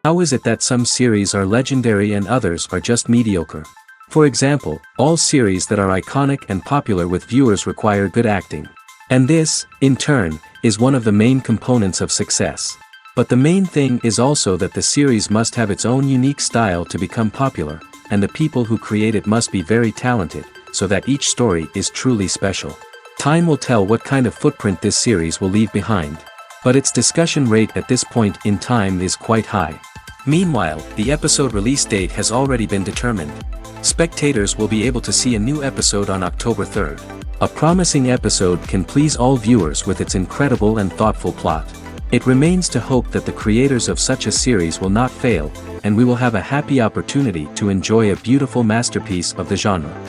How is it that some series are legendary and others are just mediocre? For example, all series that are iconic and popular with viewers require good acting. And this, in turn, is one of the main components of success. But the main thing is also that the series must have its own unique style to become popular, and the people who create it must be very talented, so that each story is truly special. Time will tell what kind of footprint this series will leave behind. But its discussion rate at this point in time is quite high. Meanwhile, the episode release date has already been determined. Spectators will be able to see a new episode on October 3rd. A promising episode can please all viewers with its incredible and thoughtful plot. It remains to hope that the creators of such a series will not fail, and we will have a happy opportunity to enjoy a beautiful masterpiece of the genre.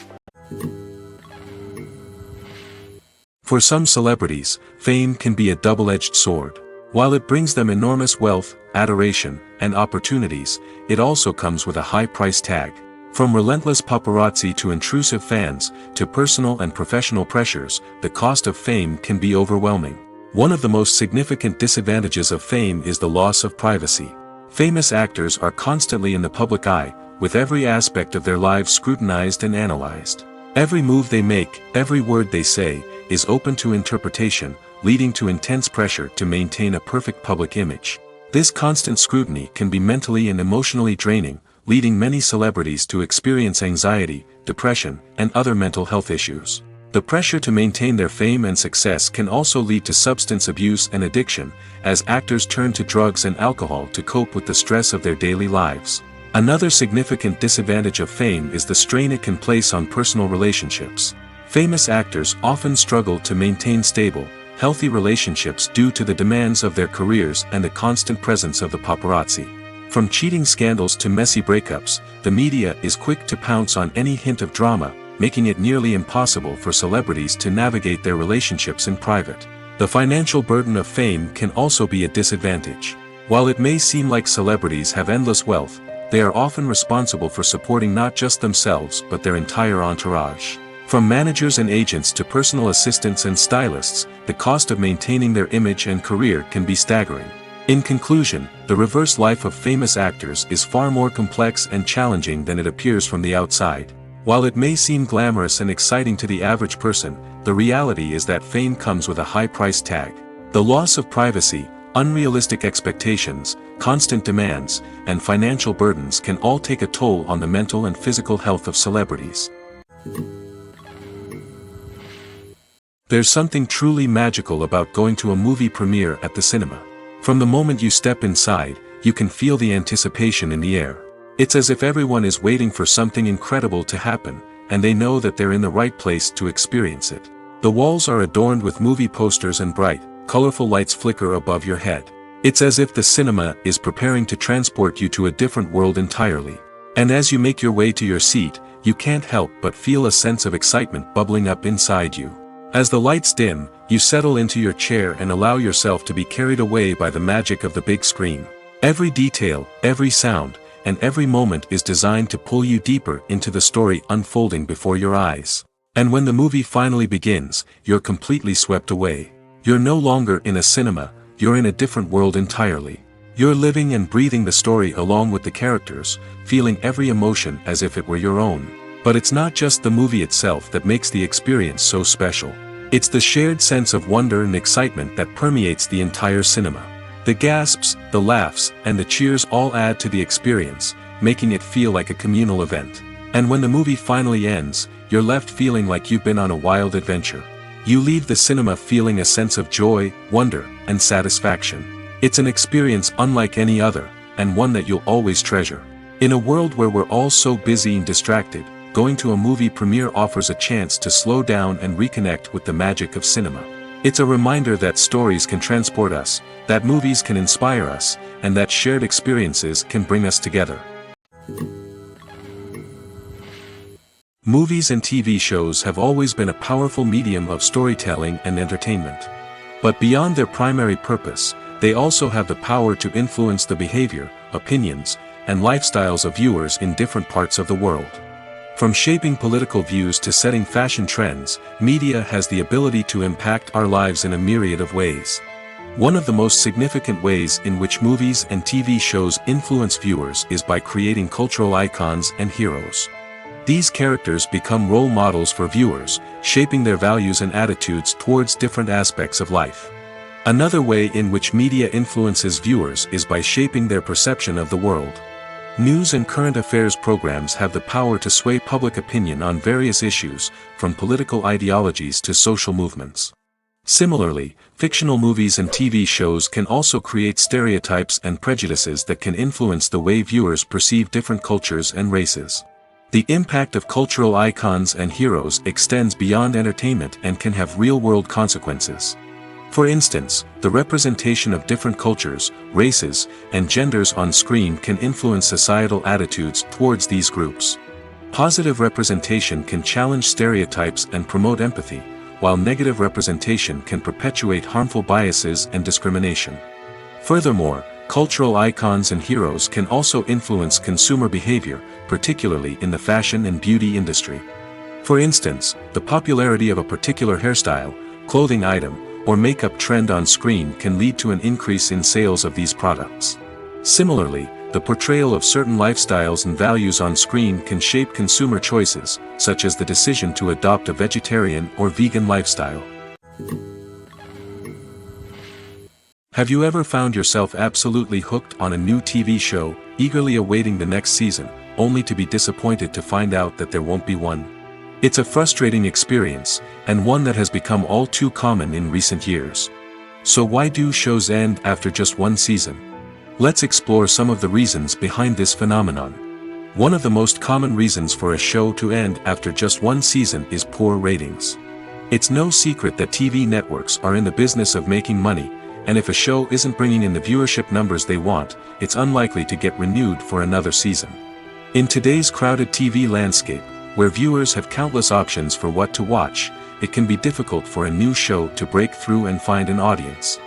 For some celebrities, fame can be a double-edged sword. While it brings them enormous wealth, adoration, and opportunities, it also comes with a high price tag. From relentless paparazzi to intrusive fans, to personal and professional pressures, the cost of fame can be overwhelming. One of the most significant disadvantages of fame is the loss of privacy. Famous actors are constantly in the public eye, with every aspect of their lives scrutinized and analyzed. Every move they make, every word they say, is open to interpretation, leading to intense pressure to maintain a perfect public image. This constant scrutiny can be mentally and emotionally draining, leading many celebrities to experience anxiety, depression, and other mental health issues. The pressure to maintain their fame and success can also lead to substance abuse and addiction, as actors turn to drugs and alcohol to cope with the stress of their daily lives. Another significant disadvantage of fame is the strain it can place on personal relationships. Famous actors often struggle to maintain stable, healthy relationships due to the demands of their careers and the constant presence of the paparazzi. From cheating scandals to messy breakups, the media is quick to pounce on any hint of drama, making it nearly impossible for celebrities to navigate their relationships in private. The financial burden of fame can also be a disadvantage. While it may seem like celebrities have endless wealth, they are often responsible for supporting not just themselves but their entire entourage. From managers and agents to personal assistants and stylists, the cost of maintaining their image and career can be staggering. In conclusion, the reverse life of famous actors is far more complex and challenging than it appears from the outside. While it may seem glamorous and exciting to the average person, the reality is that fame comes with a high price tag. The loss of privacy, unrealistic expectations, constant demands, and financial burdens can all take a toll on the mental and physical health of celebrities. There's something truly magical about going to a movie premiere at the cinema. From the moment you step inside, you can feel the anticipation in the air. It's as if everyone is waiting for something incredible to happen, and they know that they're in the right place to experience it. The walls are adorned with movie posters and bright, colorful lights flicker above your head. It's as if the cinema is preparing to transport you to a different world entirely. And as you make your way to your seat, you can't help but feel a sense of excitement bubbling up inside you. As the lights dim, you settle into your chair and allow yourself to be carried away by the magic of the big screen. Every detail, every sound, and every moment is designed to pull you deeper into the story unfolding before your eyes. And when the movie finally begins, you're completely swept away. You're no longer in a cinema, you're in a different world entirely. You're living and breathing the story along with the characters, feeling every emotion as if it were your own. But it's not just the movie itself that makes the experience so special. It's the shared sense of wonder and excitement that permeates the entire cinema. The gasps, the laughs, and the cheers all add to the experience, making it feel like a communal event. And when the movie finally ends, you're left feeling like you've been on a wild adventure. You leave the cinema feeling a sense of joy, wonder, and satisfaction. It's an experience unlike any other, and one that you'll always treasure. In a world where we're all so busy and distracted, going to a movie premiere offers a chance to slow down and reconnect with the magic of cinema. It's a reminder that stories can transport us, that movies can inspire us, and that shared experiences can bring us together. Movies and TV shows have always been a powerful medium of storytelling and entertainment. But beyond their primary purpose, they also have the power to influence the behavior, opinions, and lifestyles of viewers in different parts of the world. From shaping political views to setting fashion trends, media has the ability to impact our lives in a myriad of ways. One of the most significant ways in which movies and TV shows influence viewers is by creating cultural icons and heroes. These characters become role models for viewers, shaping their values and attitudes towards different aspects of life. Another way in which media influences viewers is by shaping their perception of the world. News and current affairs programs have the power to sway public opinion on various issues, from political ideologies to social movements. Similarly, fictional movies and TV shows can also create stereotypes and prejudices that can influence the way viewers perceive different cultures and races. The impact of cultural icons and heroes extends beyond entertainment and can have real-world consequences. For instance, the representation of different cultures, races, and genders on screen can influence societal attitudes towards these groups. Positive representation can challenge stereotypes and promote empathy, while negative representation can perpetuate harmful biases and discrimination. Furthermore, cultural icons and heroes can also influence consumer behavior, particularly in the fashion and beauty industry. For instance, the popularity of a particular hairstyle, clothing item, or makeup trend on screen can lead to an increase in sales of these products. Similarly, the portrayal of certain lifestyles and values on screen can shape consumer choices, such as the decision to adopt a vegetarian or vegan lifestyle. Have you ever found yourself absolutely hooked on a new TV show, eagerly awaiting the next season, only to be disappointed to find out that there won't be one? It's a frustrating experience, and one that has become all too common in recent years. So why do shows end after just one season? Let's explore some of the reasons behind this phenomenon. One of the most common reasons for a show to end after just one season is poor ratings. It's no secret that TV networks are in the business of making money, and if a show isn't bringing in the viewership numbers they want, it's unlikely to get renewed for another season. In today's crowded TV landscape, where viewers have countless options for what to watch, it can be difficult for a new show to break through and find an audience.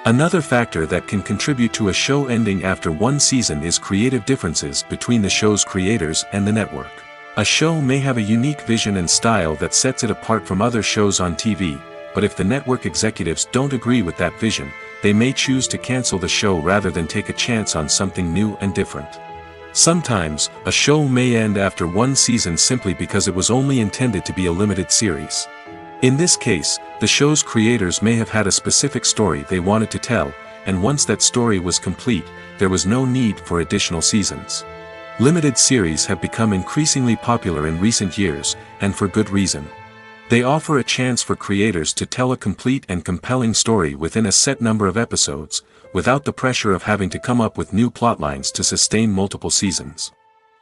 Another factor that can contribute to a show ending after one season is creative differences between the show's creators and the network. A show may have a unique vision and style that sets it apart from other shows on TV, but if the network executives don't agree with that vision, they may choose to cancel the show rather than take a chance on something new and different. Sometimes, a show may end after one season simply because it was only intended to be a limited series. In this case, the show's creators may have had a specific story they wanted to tell, and once that story was complete, there was no need for additional seasons. Limited series have become increasingly popular in recent years, and for good reason. They offer a chance for creators to tell a complete and compelling story within a set number of episodes, without the pressure of having to come up with new plotlines to sustain multiple seasons.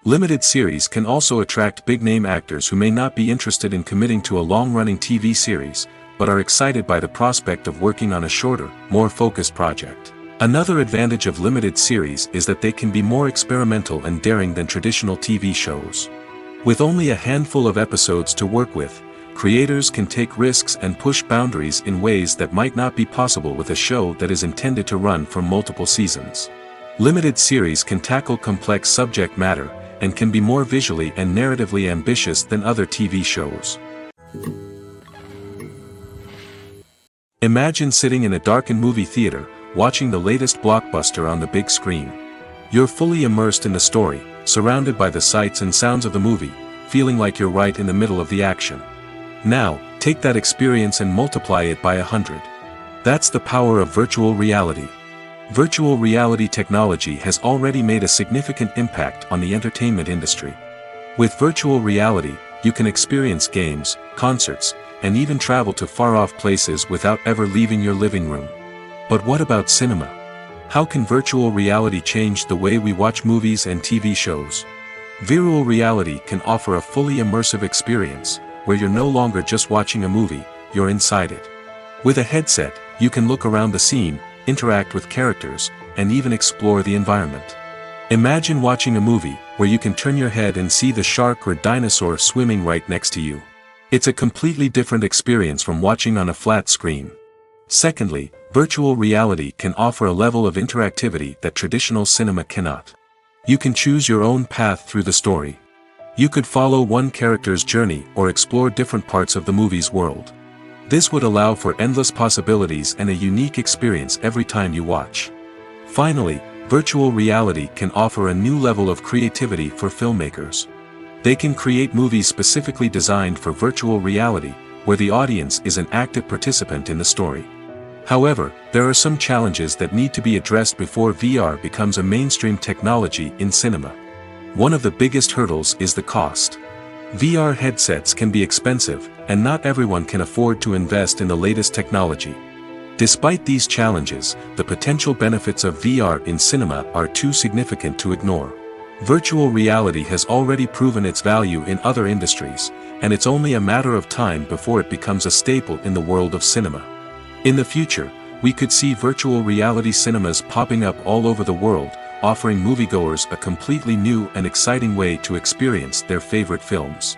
Limited series can also attract big-name actors who may not be interested in committing to a long-running TV series, but are excited by the prospect of working on a shorter, more focused project. Another advantage of limited series is that they can be more experimental and daring than traditional TV shows. With only a handful of episodes to work with, creators can take risks and push boundaries in ways that might not be possible with a show that is intended to run for multiple seasons. Limited series can tackle complex subject matter, and can be more visually and narratively ambitious than other TV shows. Imagine sitting in a darkened movie theater, watching the latest blockbuster on the big screen. You're fully immersed in the story, surrounded by the sights and sounds of the movie, feeling like you're right in the middle of the action. Now, take that experience and multiply it by 100. That's the power of virtual reality. Virtual reality technology has already made a significant impact on the entertainment industry. With virtual reality, you can experience games, concerts, and even travel to far-off places without ever leaving your living room. But what about cinema? How can virtual reality change the way we watch movies and TV shows? Virtual reality can offer a fully immersive experience, where you're no longer just watching a movie, you're inside it. With a headset, you can look around the scene, interact with characters, and even explore the environment. Imagine watching a movie where you can turn your head and see the shark or dinosaur swimming right next to you. It's a completely different experience from watching on a flat screen. Secondly, virtual reality can offer a level of interactivity that traditional cinema cannot. You can choose your own path through the story. You could follow one character's journey or explore different parts of the movie's world. This would allow for endless possibilities and a unique experience every time you watch. Finally, virtual reality can offer a new level of creativity for filmmakers. They can create movies specifically designed for virtual reality, where the audience is an active participant in the story. However, there are some challenges that need to be addressed before VR becomes a mainstream technology in cinema. One of the biggest hurdles is the cost. VR headsets can be expensive, and not everyone can afford to invest in the latest technology. Despite these challenges, the potential benefits of VR in cinema are too significant to ignore. Virtual reality has already proven its value in other industries, and it's only a matter of time before it becomes a staple in the world of cinema. In the future, we could see virtual reality cinemas popping up all over the world, offering moviegoers a completely new and exciting way to experience their favorite films.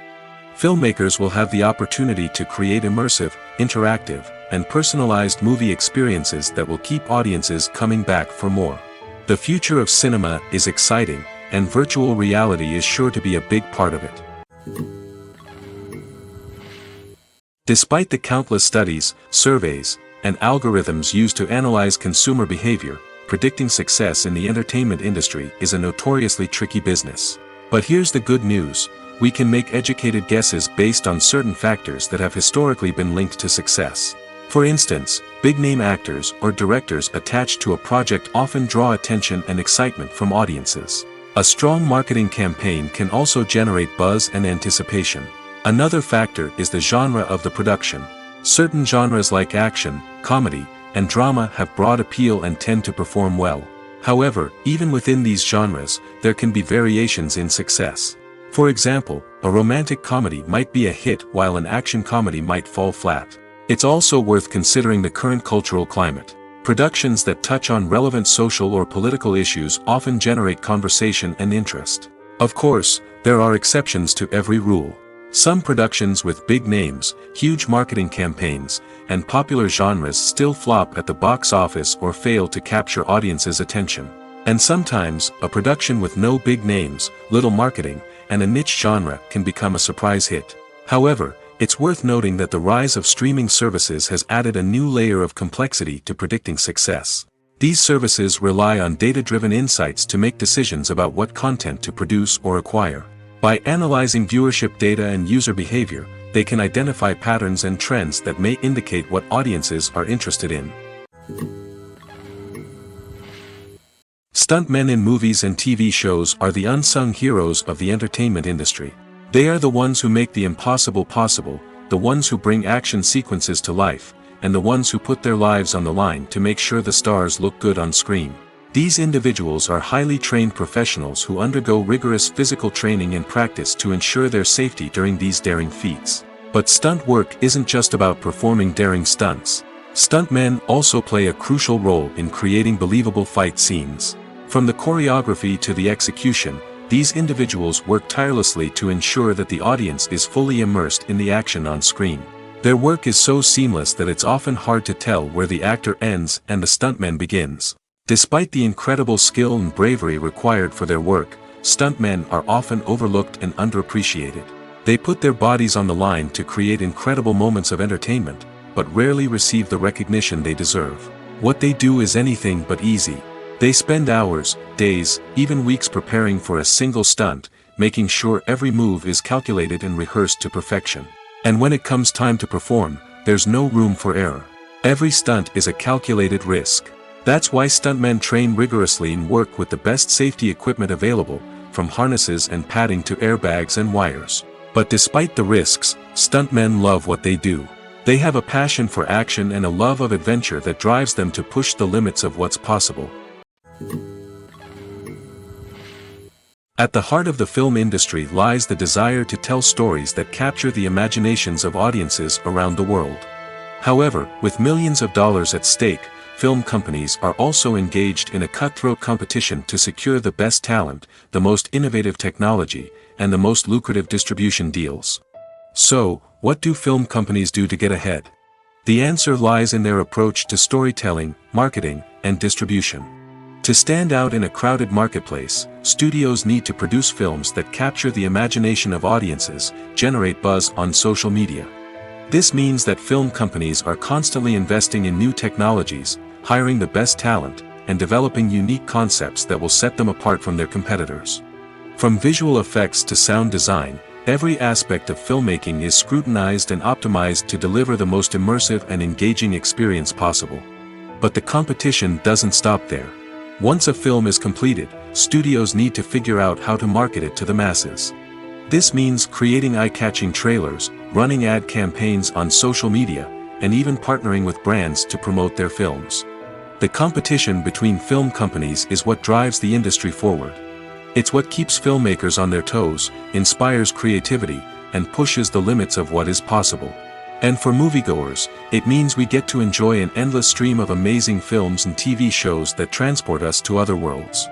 Filmmakers will have the opportunity to create immersive, interactive, and personalized movie experiences that will keep audiences coming back for more. The future of cinema is exciting, and virtual reality is sure to be a big part of it. Despite the countless studies, surveys, and algorithms used to analyze consumer behavior, predicting success in the entertainment industry is a notoriously tricky business. But here's the good news: we can make educated guesses based on certain factors that have historically been linked to success. For instance, big-name actors or directors attached to a project often draw attention and excitement from audiences. A strong marketing campaign can also generate buzz and anticipation. Another factor is the genre of the production. Certain genres like action, comedy, and drama have broad appeal and tend to perform well. However, even within these genres, there can be variations in success. For example, a romantic comedy might be a hit while an action comedy might fall flat. It's also worth considering the current cultural climate. Productions that touch on relevant social or political issues often generate conversation and interest. Of course, there are exceptions to every rule. Some productions with big names, huge marketing campaigns, and popular genres still flop at the box office or fail to capture audiences' attention. And sometimes, a production with no big names, little marketing, and a niche genre can become a surprise hit. However, it's worth noting that the rise of streaming services has added a new layer of complexity to predicting success. These services rely on data-driven insights to make decisions about what content to produce or acquire. By analyzing viewership data and user behavior, they can identify patterns and trends that may indicate what audiences are interested in. Stuntmen in movies and TV shows are the unsung heroes of the entertainment industry. They are the ones who make the impossible possible, the ones who bring action sequences to life, and the ones who put their lives on the line to make sure the stars look good on screen. These individuals are highly trained professionals who undergo rigorous physical training and practice to ensure their safety during these daring feats. But stunt work isn't just about performing daring stunts. Stuntmen also play a crucial role in creating believable fight scenes. From the choreography to the execution, these individuals work tirelessly to ensure that the audience is fully immersed in the action on screen. Their work is so seamless that it's often hard to tell where the actor ends and the stuntman begins. Despite the incredible skill and bravery required for their work, stuntmen are often overlooked and underappreciated. They put their bodies on the line to create incredible moments of entertainment, but rarely receive the recognition they deserve. What they do is anything but easy. They spend hours, days, even weeks preparing for a single stunt, making sure every move is calculated and rehearsed to perfection. And when it comes time to perform, there's no room for error. Every stunt is a calculated risk. That's why stuntmen train rigorously and work with the best safety equipment available, from harnesses and padding to airbags and wires. But despite the risks, stuntmen love what they do. They have a passion for action and a love of adventure that drives them to push the limits of what's possible. At the heart of the film industry lies the desire to tell stories that capture the imaginations of audiences around the world. However, with millions of dollars at stake, film companies are also engaged in a cutthroat competition to secure the best talent, the most innovative technology, and the most lucrative distribution deals. So, what do film companies do to get ahead? The answer lies in their approach to storytelling, marketing, and distribution. To stand out in a crowded marketplace, studios need to produce films that capture the imagination of audiences, generate buzz on social media, This means that film companies are constantly investing in new technologies, hiring the best talent, and developing unique concepts that will set them apart from their competitors. From visual effects to sound design, every aspect of filmmaking is scrutinized and optimized to deliver the most immersive and engaging experience possible. But the competition doesn't stop there. Once a film is completed, studios need to figure out how to market it to the masses. This means creating eye-catching trailers, running ad campaigns on social media, and even partnering with brands to promote their films. The competition between film companies is what drives the industry forward. It's what keeps filmmakers on their toes, inspires creativity, and pushes the limits of what is possible. And for moviegoers, it means we get to enjoy an endless stream of amazing films and TV shows that transport us to other worlds.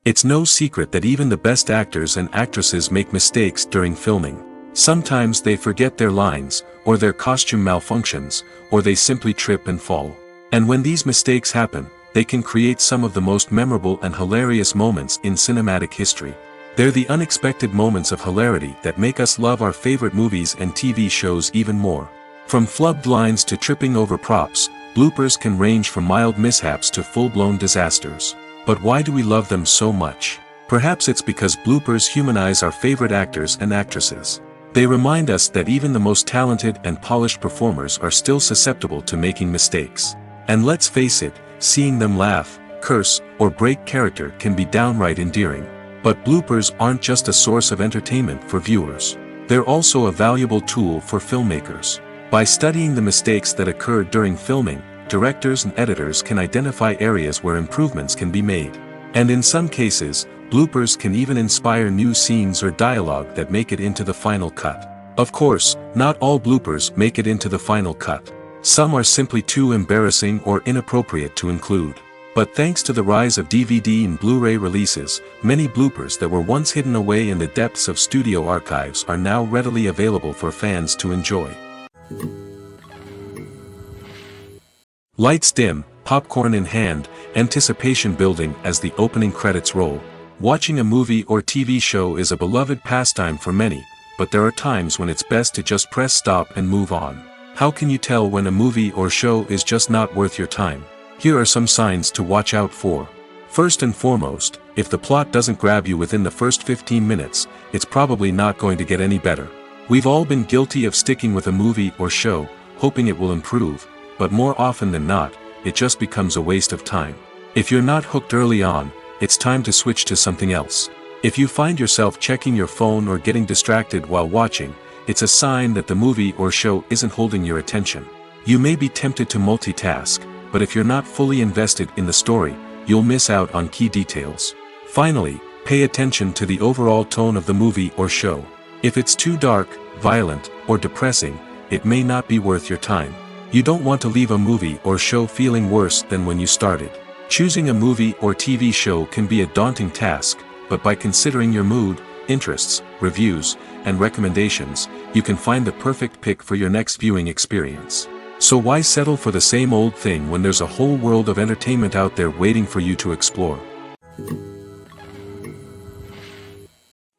It's no secret that even the best actors and actresses make mistakes during filming. Sometimes they forget their lines, or their costume malfunctions, or they simply trip and fall. And when these mistakes happen, they can create some of the most memorable and hilarious moments in cinematic history. They're the unexpected moments of hilarity that make us love our favorite movies and TV shows even more. From flubbed lines to tripping over props, bloopers can range from mild mishaps to full-blown disasters. But why do we love them so much? Perhaps it's because bloopers humanize our favorite actors and actresses. They remind us that even the most talented and polished performers are still susceptible to making mistakes. And let's face it, seeing them laugh, curse, or break character can be downright endearing. But bloopers aren't just a source of entertainment for viewers. They're also a valuable tool for filmmakers. By studying the mistakes that occurred during filming, directors and editors can identify areas where improvements can be made. And in some cases, bloopers can even inspire new scenes or dialogue that make it into the final cut. Of course, not all bloopers make it into the final cut. Some are simply too embarrassing or inappropriate to include. But thanks to the rise of DVD and Blu-ray releases, many bloopers that were once hidden away in the depths of studio archives are now readily available for fans to enjoy. Lights dim, popcorn in hand, anticipation building as the opening credits roll. Watching a movie or TV show is a beloved pastime for many, but there are times when it's best to just press stop and move on. How can you tell when a movie or show is just not worth your time? Here are some signs to watch out for. First and foremost, if the plot doesn't grab you within the first 15 minutes, it's probably not going to get any better. We've all been guilty of sticking with a movie or show, hoping it will improve, but more often than not, it just becomes a waste of time. If you're not hooked early on, it's time to switch to something else. If you find yourself checking your phone or getting distracted while watching, it's a sign that the movie or show isn't holding your attention. You may be tempted to multitask, but if you're not fully invested in the story, you'll miss out on key details. Finally, pay attention to the overall tone of the movie or show. If it's too dark, violent, or depressing, it may not be worth your time. You don't want to leave a movie or show feeling worse than when you started. Choosing a movie or TV show can be a daunting task, but by considering your mood, interests, reviews, and recommendations, you can find the perfect pick for your next viewing experience. So why settle for the same old thing when there's a whole world of entertainment out there waiting for you to explore?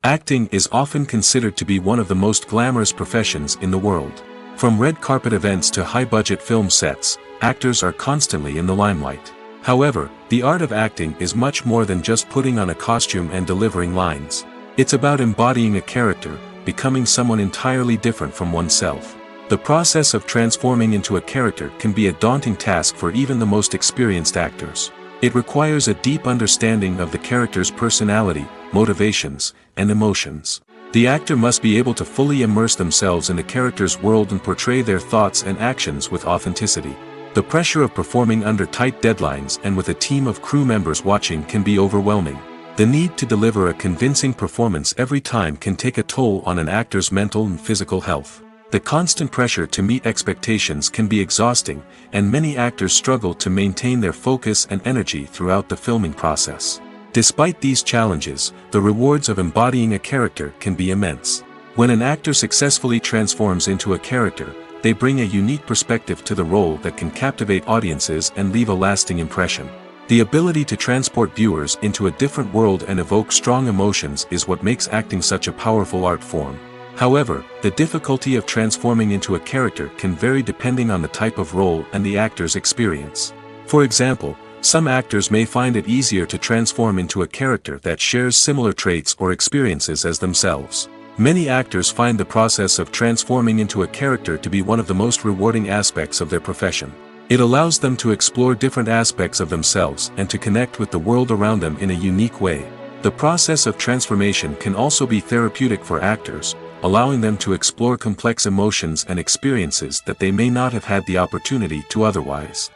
Acting is often considered to be one of the most glamorous professions in the world. From red carpet events to high-budget film sets, actors are constantly in the limelight. However, the art of acting is much more than just putting on a costume and delivering lines. It's about embodying a character, becoming someone entirely different from oneself. The process of transforming into a character can be a daunting task for even the most experienced actors. It requires a deep understanding of the character's personality, motivations, and emotions. The actor must be able to fully immerse themselves in the character's world and portray their thoughts and actions with authenticity. The pressure of performing under tight deadlines and with a team of crew members watching can be overwhelming. The need to deliver a convincing performance every time can take a toll on an actor's mental and physical health. The constant pressure to meet expectations can be exhausting, and many actors struggle to maintain their focus and energy throughout the filming process. Despite these challenges, the rewards of embodying a character can be immense. When an actor successfully transforms into a character, they bring a unique perspective to the role that can captivate audiences and leave a lasting impression. The ability to transport viewers into a different world and evoke strong emotions is what makes acting such a powerful art form. However, the difficulty of transforming into a character can vary depending on the type of role and the actor's experience. For example, some actors may find it easier to transform into a character that shares similar traits or experiences as themselves. Many actors find the process of transforming into a character to be one of the most rewarding aspects of their profession. It allows them to explore different aspects of themselves and to connect with the world around them in a unique way. The process of transformation can also be therapeutic for actors, allowing them to explore complex emotions and experiences that they may not have had the opportunity to otherwise.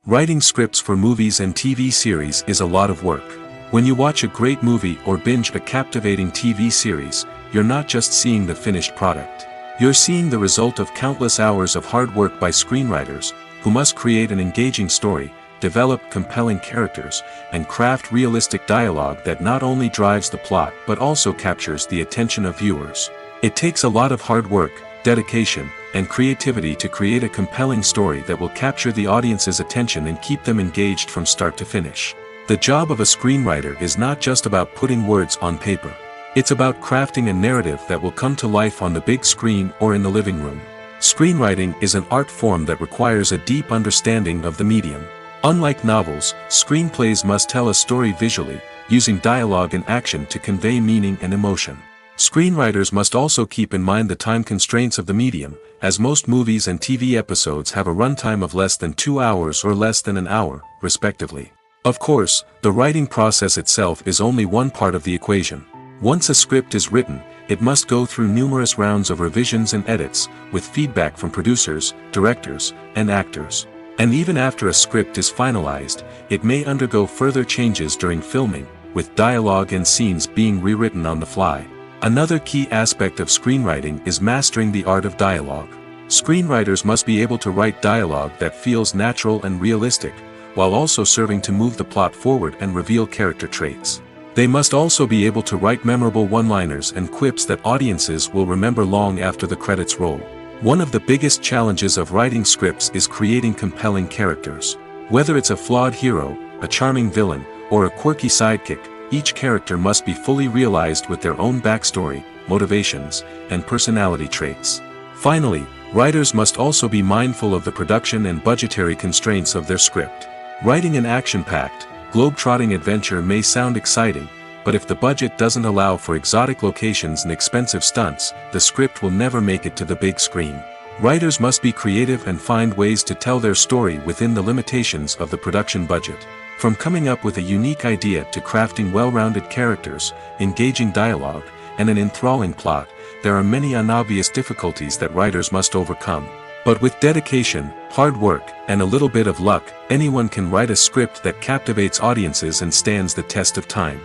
Writing scripts for movies and TV series is a lot of work. When you watch a great movie or binge a captivating TV series, you're not just seeing the finished product. You're seeing the result of countless hours of hard work by screenwriters, who must create an engaging story, develop compelling characters, and craft realistic dialogue that not only drives the plot but also captures the attention of viewers. It takes a lot of hard work, dedication, and creativity to create a compelling story that will capture the audience's attention and keep them engaged from start to finish. The job of a screenwriter is not just about putting words on paper. It's about crafting a narrative that will come to life on the big screen or in the living room. Screenwriting is an art form that requires a deep understanding of the medium. Unlike novels, screenplays must tell a story visually, using dialogue and action to convey meaning and emotion. Screenwriters must also keep in mind the time constraints of the medium, as most movies and TV episodes have a runtime of less than 2 hours or less than an hour, respectively. Of course, the writing process itself is only one part of the equation. Once a script is written, it must go through numerous rounds of revisions and edits, with feedback from producers, directors, and actors. And even after a script is finalized, it may undergo further changes during filming, with dialogue and scenes being rewritten on the fly. Another key aspect of screenwriting is mastering the art of dialogue. Screenwriters must be able to write dialogue that feels natural and realistic, while also serving to move the plot forward and reveal character traits. They must also be able to write memorable one-liners and quips that audiences will remember long after the credits roll. One of the biggest challenges of writing scripts is creating compelling characters. Whether it's a flawed hero, a charming villain, or a quirky sidekick, each character must be fully realized with their own backstory, motivations, and personality traits. Finally, writers must also be mindful of the production and budgetary constraints of their script. Writing an action-packed, globe-trotting adventure may sound exciting, but if the budget doesn't allow for exotic locations and expensive stunts, the script will never make it to the big screen. Writers must be creative and find ways to tell their story within the limitations of the production budget. From coming up with a unique idea to crafting well-rounded characters, engaging dialogue, and an enthralling plot, there are many unobvious difficulties that writers must overcome. But with dedication, hard work, and a little bit of luck, anyone can write a script that captivates audiences and stands the test of time.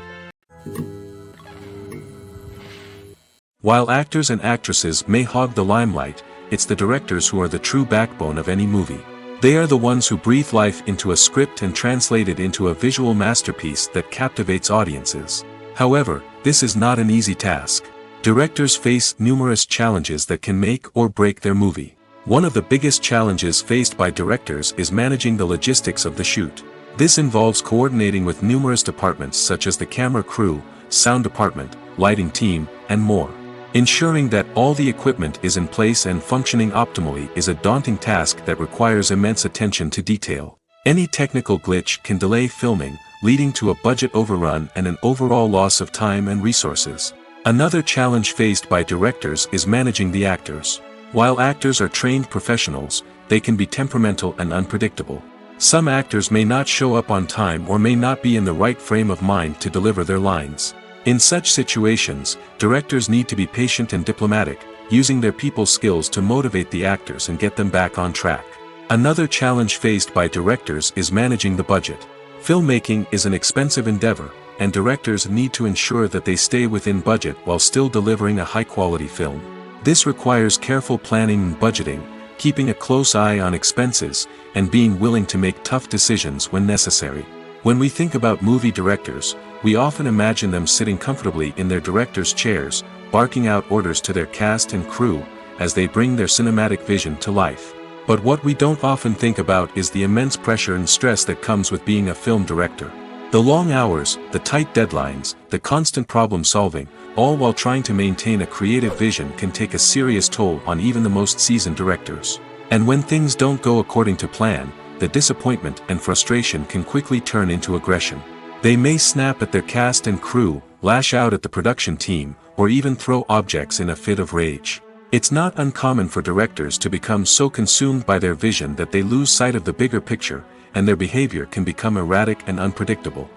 While actors and actresses may hog the limelight, it's the directors who are the true backbone of any movie. They are the ones who breathe life into a script and translate it into a visual masterpiece that captivates audiences. However, this is not an easy task. Directors face numerous challenges that can make or break their movie. One of the biggest challenges faced by directors is managing the logistics of the shoot. This involves coordinating with numerous departments such as the camera crew, sound department, lighting team, and more. Ensuring that all the equipment is in place and functioning optimally is a daunting task that requires immense attention to detail. Any technical glitch can delay filming, leading to a budget overrun and an overall loss of time and resources. Another challenge faced by directors is managing the actors. While actors are trained professionals, they can be temperamental and unpredictable. Some actors may not show up on time or may not be in the right frame of mind to deliver their lines. In such situations, directors need to be patient and diplomatic, using their people skills to motivate the actors and get them back on track. Another challenge faced by directors is managing the budget. Filmmaking is an expensive endeavor, and directors need to ensure that they stay within budget while still delivering a high-quality film. This requires careful planning and budgeting, keeping a close eye on expenses, and being willing to make tough decisions when necessary. When we think about movie directors, we often imagine them sitting comfortably in their director's chairs, barking out orders to their cast and crew, as they bring their cinematic vision to life. But what we don't often think about is the immense pressure and stress that comes with being a film director. The long hours, the tight deadlines, the constant problem solving, all while trying to maintain a creative vision can take a serious toll on even the most seasoned directors. And when things don't go according to plan, the disappointment and frustration can quickly turn into aggression. They may snap at their cast and crew, lash out at the production team, or even throw objects in a fit of rage. It's not uncommon for directors to become so consumed by their vision that they lose sight of the bigger picture, and their behavior can become erratic and unpredictable.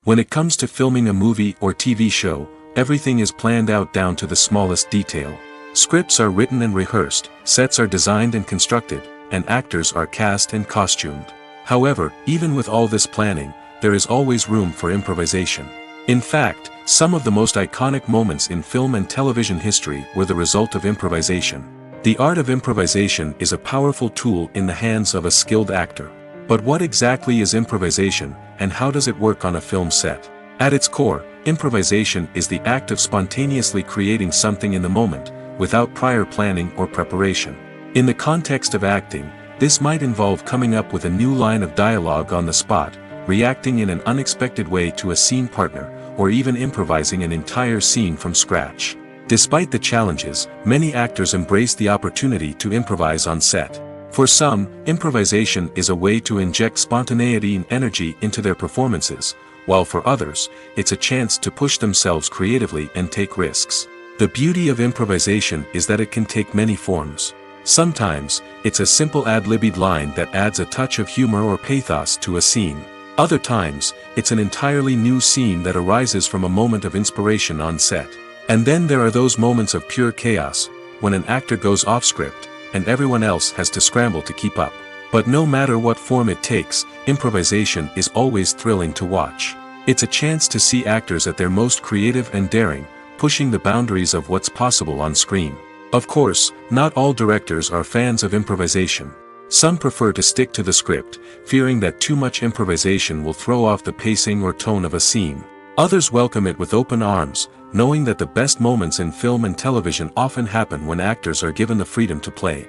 When it comes to filming a movie or TV show, everything is planned out down to the smallest detail. Scripts are written and rehearsed, sets are designed and constructed, and actors are cast and costumed. However, even with all this planning, there is always room for improvisation. In fact, some of the most iconic moments in film and television history were the result of improvisation. The art of improvisation is a powerful tool in the hands of a skilled actor. But what exactly is improvisation, and how does it work on a film set? At its core, improvisation is the act of spontaneously creating something in the moment, without prior planning or preparation. In the context of acting, this might involve coming up with a new line of dialogue on the spot, reacting in an unexpected way to a scene partner, or even improvising an entire scene from scratch. Despite the challenges, many actors embrace the opportunity to improvise on set. For some, improvisation is a way to inject spontaneity and energy into their performances, while for others, it's a chance to push themselves creatively and take risks. The beauty of improvisation is that it can take many forms. Sometimes, it's a simple ad-libbed line that adds a touch of humor or pathos to a scene. Other times, it's an entirely new scene that arises from a moment of inspiration on set. And then there are those moments of pure chaos, when an actor goes off script, and everyone else has to scramble to keep up. But no matter what form it takes, improvisation is always thrilling to watch. It's a chance to see actors at their most creative and daring, pushing the boundaries of what's possible on screen. Of course, not all directors are fans of improvisation. Some prefer to stick to the script, fearing that too much improvisation will throw off the pacing or tone of a scene. Others welcome it with open arms, knowing that the best moments in film and television often happen when actors are given the freedom to play.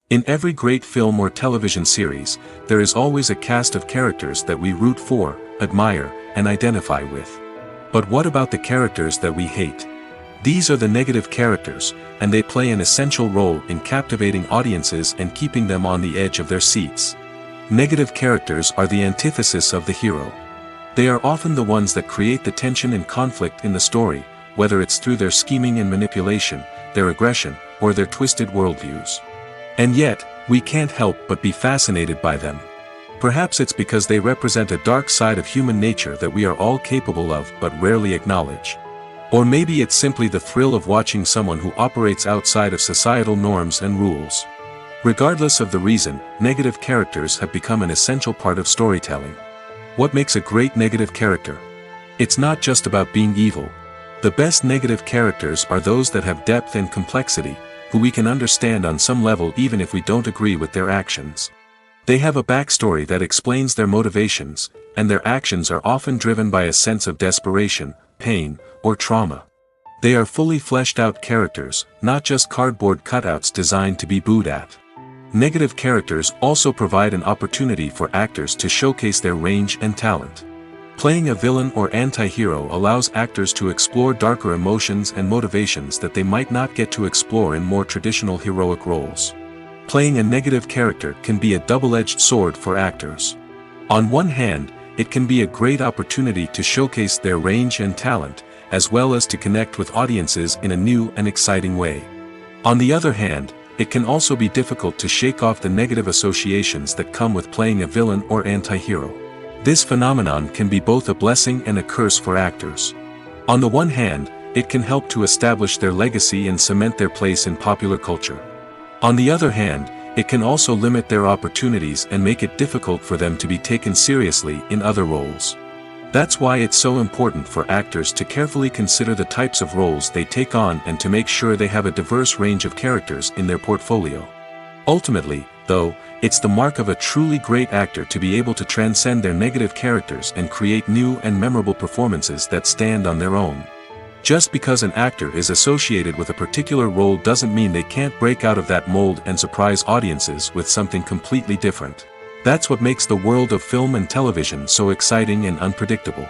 In every great film or television series, there is always a cast of characters that we root for, admire, and identify with. But what about the characters that we hate? These are the negative characters, and they play an essential role in captivating audiences and keeping them on the edge of their seats. Negative characters are the antithesis of the hero. They are often the ones that create the tension and conflict in the story, whether it's through their scheming and manipulation, their aggression, or their twisted worldviews. And yet, we can't help but be fascinated by them. Perhaps it's because they represent a dark side of human nature that we are all capable of but rarely acknowledge. Or maybe it's simply the thrill of watching someone who operates outside of societal norms and rules. Regardless of the reason, negative characters have become an essential part of storytelling. What makes a great negative character? It's not just about being evil. The best negative characters are those that have depth and complexity, who we can understand on some level even if we don't agree with their actions. They have a backstory that explains their motivations, and their actions are often driven by a sense of desperation, pain, or trauma. They are fully fleshed out characters, not just cardboard cutouts designed to be booed at. Negative characters also provide an opportunity for actors to showcase their range and talent. Playing a villain or anti-hero allows actors to explore darker emotions and motivations that they might not get to explore in more traditional heroic roles. Playing a negative character can be a double-edged sword for actors. On one hand, it can be a great opportunity to showcase their range and talent, as well as to connect with audiences in a new and exciting way. On the other hand, it can also be difficult to shake off the negative associations that come with playing a villain or anti-hero. This phenomenon can be both a blessing and a curse for actors. On the one hand, it can help to establish their legacy and cement their place in popular culture. On the other hand, it can also limit their opportunities and make it difficult for them to be taken seriously in other roles. That's why it's so important for actors to carefully consider the types of roles they take on and to make sure they have a diverse range of characters in their portfolio. Ultimately, though, it's the mark of a truly great actor to be able to transcend their negative characters and create new and memorable performances that stand on their own. Just because an actor is associated with a particular role doesn't mean they can't break out of that mold and surprise audiences with something completely different. That's what makes the world of film and television so exciting and unpredictable.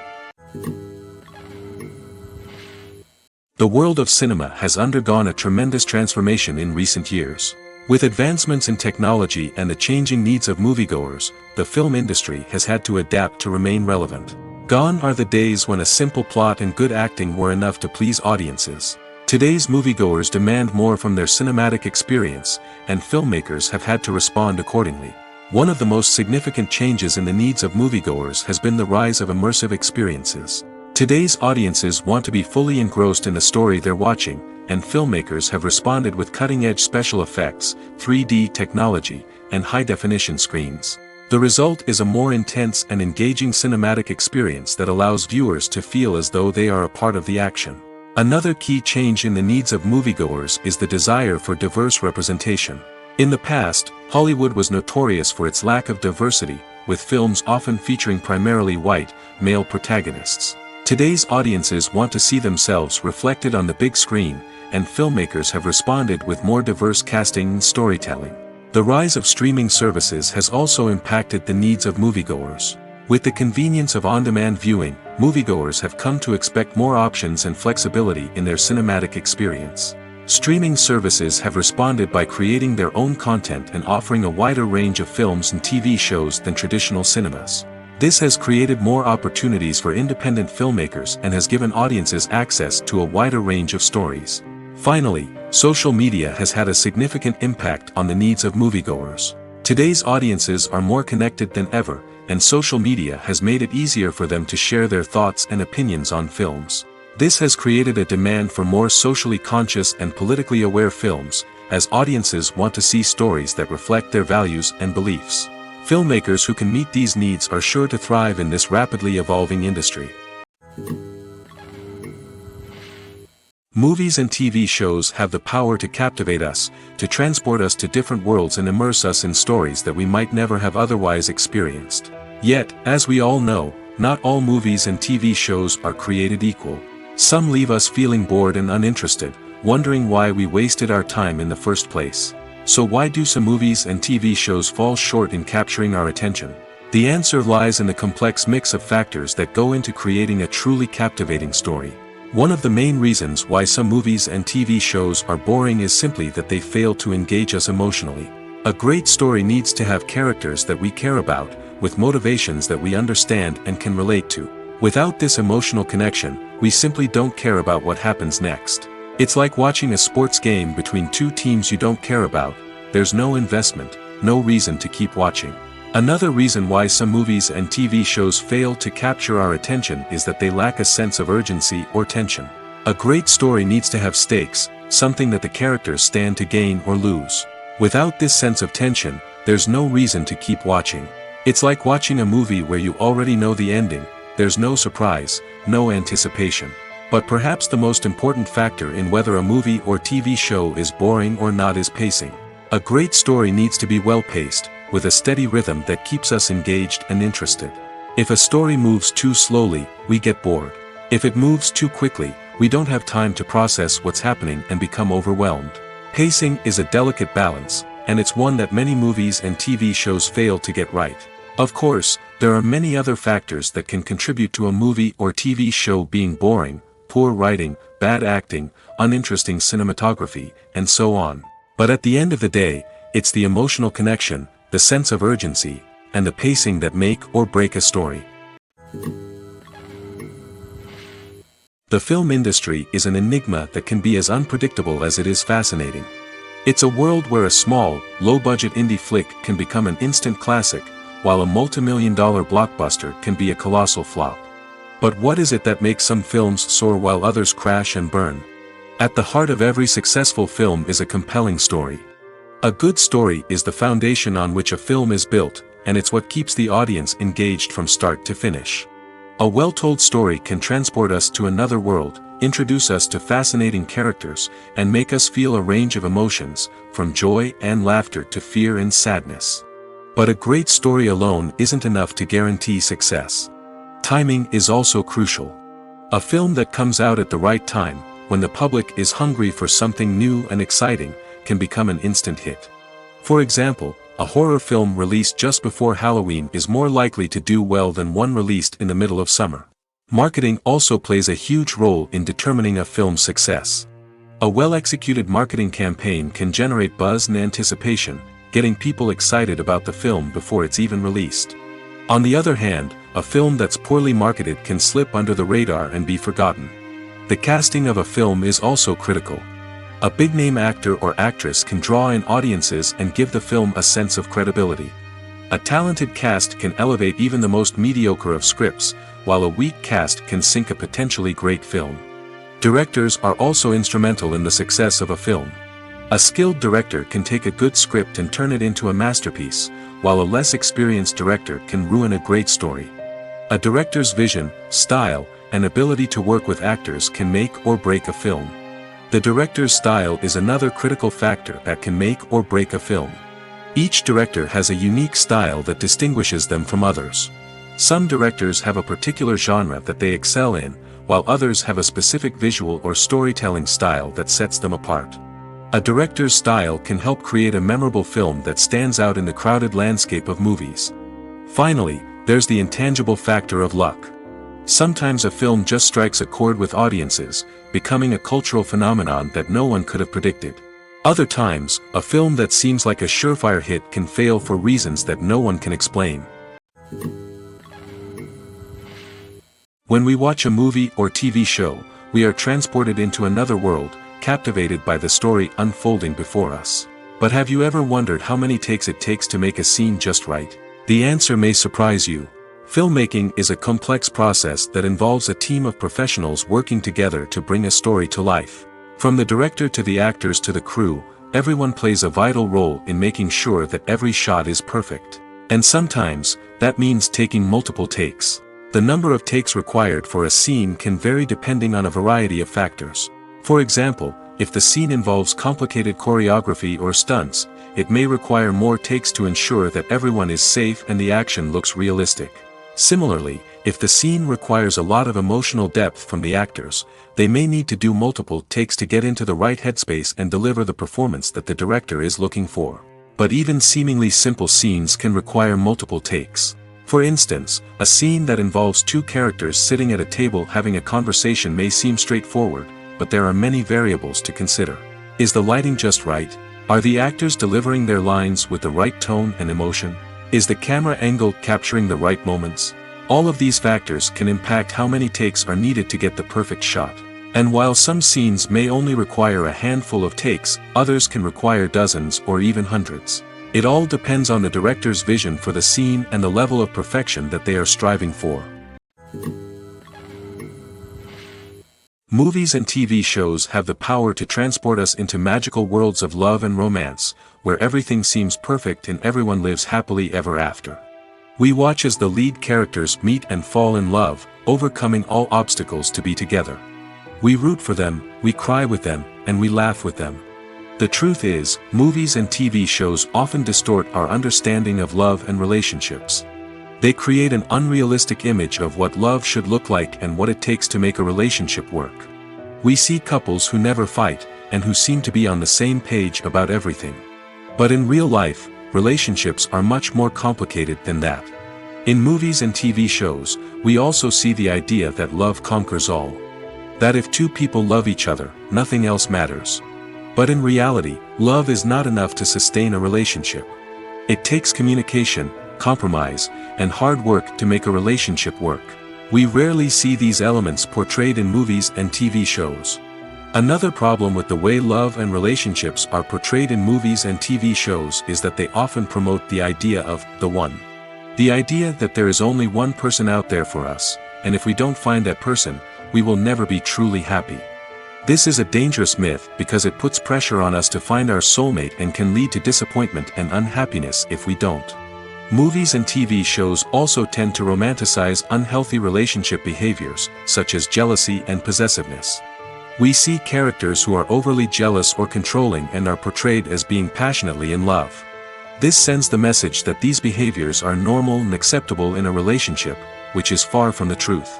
The world of cinema has undergone a tremendous transformation in recent years. With advancements in technology and the changing needs of moviegoers, the film industry has had to adapt to remain relevant. Gone are the days when a simple plot and good acting were enough to please audiences. Today's moviegoers demand more from their cinematic experience, and filmmakers have had to respond accordingly. One of the most significant changes in the needs of moviegoers has been the rise of immersive experiences. Today's audiences want to be fully engrossed in the story they're watching, and filmmakers have responded with cutting-edge special effects, 3D technology, and high-definition screens. The result is a more intense and engaging cinematic experience that allows viewers to feel as though they are a part of the action. Another key change in the needs of moviegoers is the desire for diverse representation. In the past, Hollywood was notorious for its lack of diversity, with films often featuring primarily white, male protagonists. Today's audiences want to see themselves reflected on the big screen, and filmmakers have responded with more diverse casting and storytelling. The rise of streaming services has also impacted the needs of moviegoers. With the convenience of on-demand viewing, moviegoers have come to expect more options and flexibility in their cinematic experience. Streaming services have responded by creating their own content and offering a wider range of films and TV shows than traditional cinemas. This has created more opportunities for independent filmmakers and has given audiences access to a wider range of stories. Finally, social media has had a significant impact on the needs of moviegoers. Today's audiences are more connected than ever, and social media has made it easier for them to share their thoughts and opinions on films. This has created a demand for more socially conscious and politically aware films, as audiences want to see stories that reflect their values and beliefs. Filmmakers who can meet these needs are sure to thrive in this rapidly evolving industry. Movies and TV shows have the power to captivate us, to transport us to different worlds and immerse us in stories that we might never have otherwise experienced. Yet, as we all know, not all movies and TV shows are created equal. Some leave us feeling bored and uninterested, wondering why we wasted our time in the first place. So why do some movies and TV shows fall short in capturing our attention? The answer lies in the complex mix of factors that go into creating a truly captivating story. One of the main reasons why some movies and TV shows are boring is simply that they fail to engage us emotionally. A great story needs to have characters that we care about, with motivations that we understand and can relate to. Without this emotional connection, we simply don't care about what happens next. It's like watching a sports game between two teams you don't care about. There's no investment, no reason to keep watching. Another reason why some movies and TV shows fail to capture our attention is that they lack a sense of urgency or tension. A great story needs to have stakes, something that the characters stand to gain or lose. Without this sense of tension, there's no reason to keep watching. It's like watching a movie where you already know the ending. There's no surprise, no anticipation. But perhaps the most important factor in whether a movie or TV show is boring or not is pacing. A great story needs to be well-paced, with a steady rhythm that keeps us engaged and interested. If a story moves too slowly, we get bored. If it moves too quickly, we don't have time to process what's happening and become overwhelmed. Pacing is a delicate balance, and it's one that many movies and TV shows fail to get right. Of course, there are many other factors that can contribute to a movie or TV show being boring: poor writing, bad acting, uninteresting cinematography, and so on. But at the end of the day, it's the emotional connection, the sense of urgency, and the pacing that make or break a story. The film industry is an enigma that can be as unpredictable as it is fascinating. It's a world where a small, low-budget indie flick can become an instant classic, while a multi-million-dollar blockbuster can be a colossal flop. But what is it that makes some films soar while others crash and burn? At the heart of every successful film is a compelling story. A good story is the foundation on which a film is built, and it's what keeps the audience engaged from start to finish. A well-told story can transport us to another world, introduce us to fascinating characters, and make us feel a range of emotions, from joy and laughter to fear and sadness. But a great story alone isn't enough to guarantee success. Timing is also crucial. A film that comes out at the right time, when the public is hungry for something new and exciting, can become an instant hit. For example, a horror film released just before Halloween is more likely to do well than one released in the middle of summer. Marketing also plays a huge role in determining a film's success. A well-executed marketing campaign can generate buzz and anticipation, getting people excited about the film before it's even released. On the other hand, a film that's poorly marketed can slip under the radar and be forgotten. The casting of a film is also critical. A big-name actor or actress can draw in audiences and give the film a sense of credibility. A talented cast can elevate even the most mediocre of scripts, while a weak cast can sink a potentially great film. Directors are also instrumental in the success of a film. A skilled director can take a good script and turn it into a masterpiece, while a less experienced director can ruin a great story. A director's vision, style, and ability to work with actors can make or break a film. The director's style is another critical factor that can make or break a film. Each director has a unique style that distinguishes them from others. Some directors have a particular genre that they excel in, while others have a specific visual or storytelling style that sets them apart. A director's style can help create a memorable film that stands out in the crowded landscape of movies. Finally, there's the intangible factor of luck. Sometimes a film just strikes a chord with audiences, becoming a cultural phenomenon that no one could have predicted. Other times, a film that seems like a surefire hit can fail for reasons that no one can explain. When we watch a movie or TV show, we are transported into another world, captivated by the story unfolding before us. But have you ever wondered how many takes it takes to make a scene just right? The answer may surprise you. Filmmaking is a complex process that involves a team of professionals working together to bring a story to life. From the director to the actors to the crew, everyone plays a vital role in making sure that every shot is perfect. And sometimes, that means taking multiple takes. The number of takes required for a scene can vary depending on a variety of factors. For example, if the scene involves complicated choreography or stunts, it may require more takes to ensure that everyone is safe and the action looks realistic. Similarly, if the scene requires a lot of emotional depth from the actors, they may need to do multiple takes to get into the right headspace and deliver the performance that the director is looking for. But even seemingly simple scenes can require multiple takes. For instance, a scene that involves two characters sitting at a table having a conversation may seem straightforward, but there are many variables to consider. Is the lighting just right? Are the actors delivering their lines with the right tone and emotion? Is the camera angle capturing the right moments? All of these factors can impact how many takes are needed to get the perfect shot. And while some scenes may only require a handful of takes, others can require dozens or even hundreds. It all depends on the director's vision for the scene and the level of perfection that they are striving for. Movies and TV shows have the power to transport us into magical worlds of love and romance, where everything seems perfect and everyone lives happily ever after. We watch as the lead characters meet and fall in love, overcoming all obstacles to be together. We root for them, we cry with them, and we laugh with them. The truth is, movies and TV shows often distort our understanding of love and relationships. They create an unrealistic image of what love should look like and what it takes to make a relationship work. We see couples who never fight, and who seem to be on the same page about everything. But in real life, relationships are much more complicated than that. In movies and TV shows, we also see the idea that love conquers all. That if two people love each other, nothing else matters. But in reality, love is not enough to sustain a relationship. It takes communication, compromise, and hard work to make a relationship work. We rarely see these elements portrayed in movies and TV shows. Another problem with the way love and relationships are portrayed in movies and TV shows is that they often promote the idea of the one. The idea that there is only one person out there for us, and if we don't find that person, we will never be truly happy. This is a dangerous myth because it puts pressure on us to find our soulmate and can lead to disappointment and unhappiness if we don't. Movies and TV shows also tend to romanticize unhealthy relationship behaviors, such as jealousy and possessiveness. We see characters who are overly jealous or controlling and are portrayed as being passionately in love. This sends the message that these behaviors are normal and acceptable in a relationship, which is far from the truth.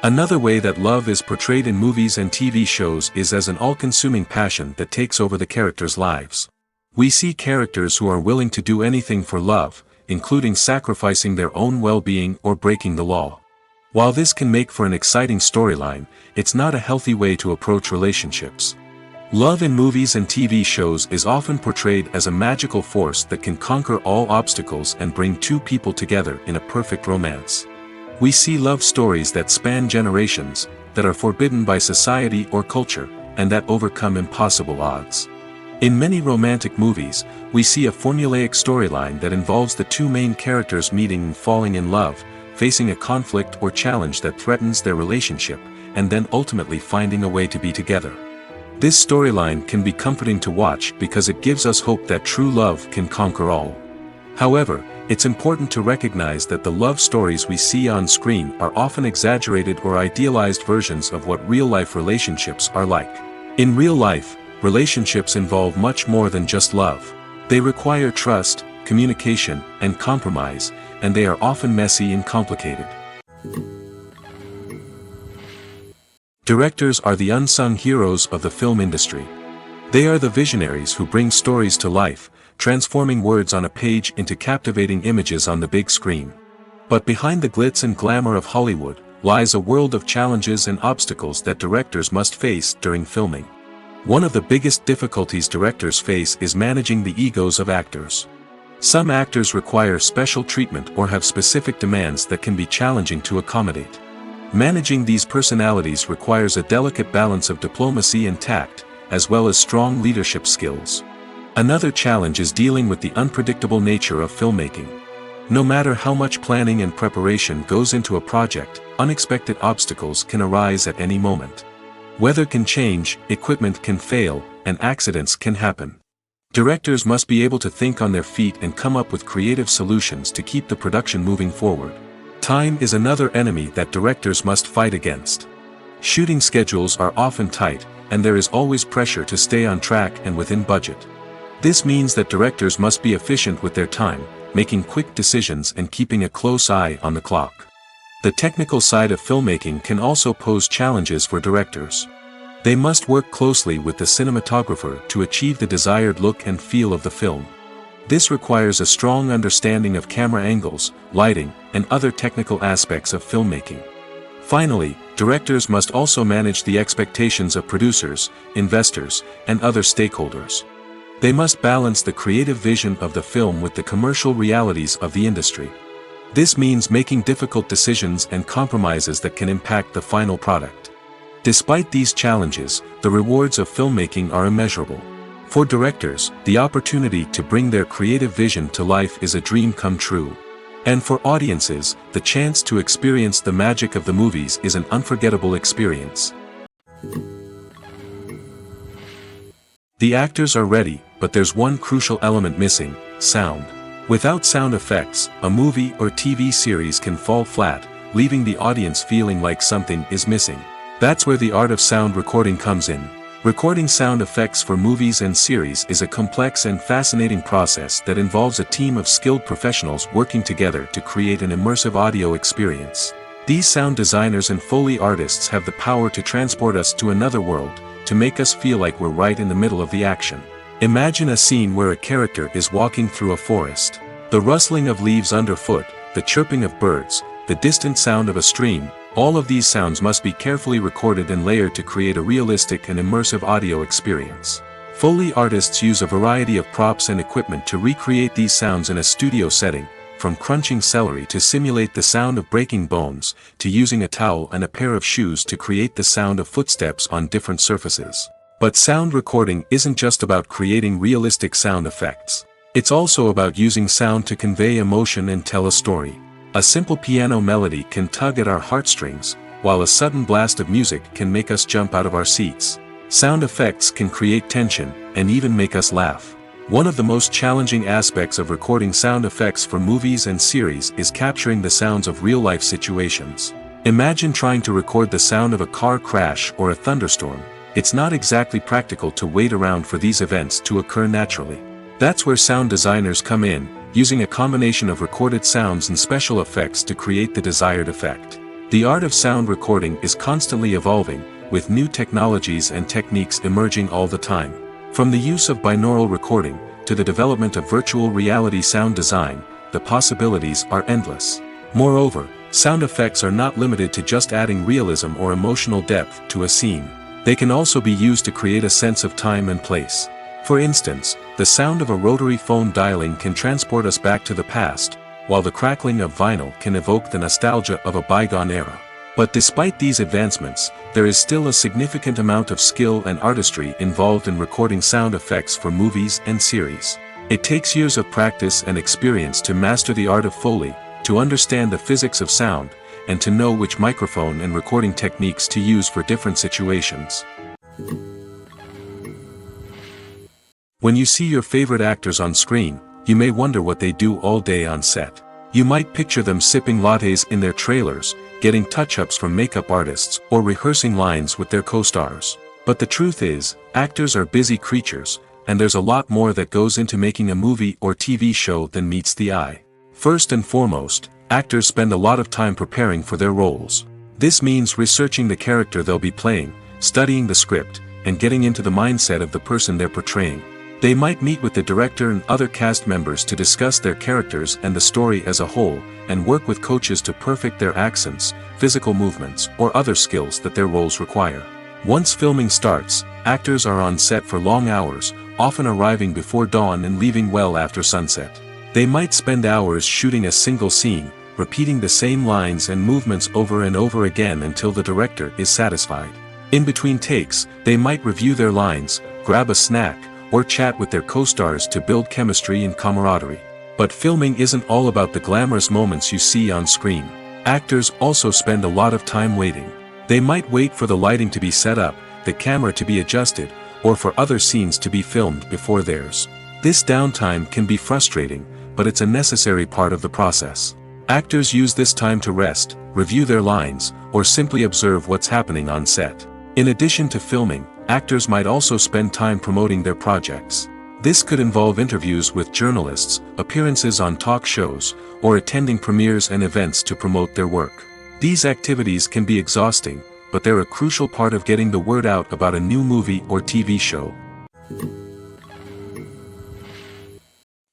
Another way that love is portrayed in movies and TV shows is as an all-consuming passion that takes over the characters' lives. We see characters who are willing to do anything for love, including sacrificing their own well-being or breaking the law. While this can make for an exciting storyline, it's not a healthy way to approach relationships. Love in movies and TV shows is often portrayed as a magical force that can conquer all obstacles and bring two people together in a perfect romance. We see love stories that span generations, that are forbidden by society or culture, and that overcome impossible odds. In many romantic movies, we see a formulaic storyline that involves the two main characters meeting and falling in love, facing a conflict or challenge that threatens their relationship, and then ultimately finding a way to be together. This storyline can be comforting to watch because it gives us hope that true love can conquer all. However, it's important to recognize that the love stories we see on screen are often exaggerated or idealized versions of what real-life relationships are like. In real life, relationships involve much more than just love. They require trust, communication, and compromise, and they are often messy and complicated. Directors are the unsung heroes of the film industry. They are the visionaries who bring stories to life, transforming words on a page into captivating images on the big screen. But behind the glitz and glamour of Hollywood, lies a world of challenges and obstacles that directors must face during filming. One of the biggest difficulties directors face is managing the egos of actors. Some actors require special treatment or have specific demands that can be challenging to accommodate. Managing these personalities requires a delicate balance of diplomacy and tact, as well as strong leadership skills. Another challenge is dealing with the unpredictable nature of filmmaking. No matter how much planning and preparation goes into a project, unexpected obstacles can arise at any moment. Weather can change, equipment can fail, and accidents can happen. Directors must be able to think on their feet and come up with creative solutions to keep the production moving forward. Time is another enemy that directors must fight against. Shooting schedules are often tight, and there is always pressure to stay on track and within budget. This means that directors must be efficient with their time, making quick decisions and keeping a close eye on the clock. The technical side of filmmaking can also pose challenges for directors. They must work closely with the cinematographer to achieve the desired look and feel of the film. This requires a strong understanding of camera angles, lighting, and other technical aspects of filmmaking. Finally, directors must also manage the expectations of producers, investors, and other stakeholders. They must balance the creative vision of the film with the commercial realities of the industry. This means making difficult decisions and compromises that can impact the final product. Despite these challenges, the rewards of filmmaking are immeasurable. For directors, the opportunity to bring their creative vision to life is a dream come true. And for audiences, the chance to experience the magic of the movies is an unforgettable experience. The actors are ready, but there's one crucial element missing: sound. Without sound effects, a movie or TV series can fall flat, leaving the audience feeling like something is missing. That's where the art of sound recording comes in. Recording sound effects for movies and series is a complex and fascinating process that involves a team of skilled professionals working together to create an immersive audio experience. These sound designers and Foley artists have the power to transport us to another world, to make us feel like we're right in the middle of the action. Imagine a scene where a character is walking through a forest. The rustling of leaves underfoot, the chirping of birds, the distant sound of a stream, all of these sounds must be carefully recorded and layered to create a realistic and immersive audio experience. Foley artists use a variety of props and equipment to recreate these sounds in a studio setting, from crunching celery to simulate the sound of breaking bones, to using a towel and a pair of shoes to create the sound of footsteps on different surfaces. But sound recording isn't just about creating realistic sound effects. It's also about using sound to convey emotion and tell a story. A simple piano melody can tug at our heartstrings, while a sudden blast of music can make us jump out of our seats. Sound effects can create tension, and even make us laugh. One of the most challenging aspects of recording sound effects for movies and series is capturing the sounds of real-life situations. Imagine trying to record the sound of a car crash or a thunderstorm. It's not exactly practical to wait around for these events to occur naturally. That's where sound designers come in, using a combination of recorded sounds and special effects to create the desired effect. The art of sound recording is constantly evolving, with new technologies and techniques emerging all the time. From the use of binaural recording, to the development of virtual reality sound design, the possibilities are endless. Moreover, sound effects are not limited to just adding realism or emotional depth to a scene. They can also be used to create a sense of time and place. For instance, the sound of a rotary phone dialing can transport us back to the past, while the crackling of vinyl can evoke the nostalgia of a bygone era. But despite these advancements, there is still a significant amount of skill and artistry involved in recording sound effects for movies and series. It takes years of practice and experience to master the art of Foley, to understand the physics of sound, and to know which microphone and recording techniques to use for different situations. When you see your favorite actors on screen, you may wonder what they do all day on set. You might picture them sipping lattes in their trailers, getting touch-ups from makeup artists, or rehearsing lines with their co-stars. But the truth is, actors are busy creatures, and there's a lot more that goes into making a movie or TV show than meets the eye. First and foremost, actors spend a lot of time preparing for their roles. This means researching the character they'll be playing, studying the script, and getting into the mindset of the person they're portraying. They might meet with the director and other cast members to discuss their characters and the story as a whole, and work with coaches to perfect their accents, physical movements, or other skills that their roles require. Once filming starts, actors are on set for long hours, often arriving before dawn and leaving well after sunset. They might spend hours shooting a single scene, repeating the same lines and movements over and over again until the director is satisfied. In between takes, they might review their lines, grab a snack, or chat with their co-stars to build chemistry and camaraderie. But filming isn't all about the glamorous moments you see on screen. Actors also spend a lot of time waiting. They might wait for the lighting to be set up, the camera to be adjusted, or for other scenes to be filmed before theirs. This downtime can be frustrating, but it's a necessary part of the process. Actors use this time to rest, review their lines, or simply observe what's happening on set. In addition to filming, actors might also spend time promoting their projects. This could involve interviews with journalists, appearances on talk shows, or attending premieres and events to promote their work. These activities can be exhausting, but they're a crucial part of getting the word out about a new movie or TV show.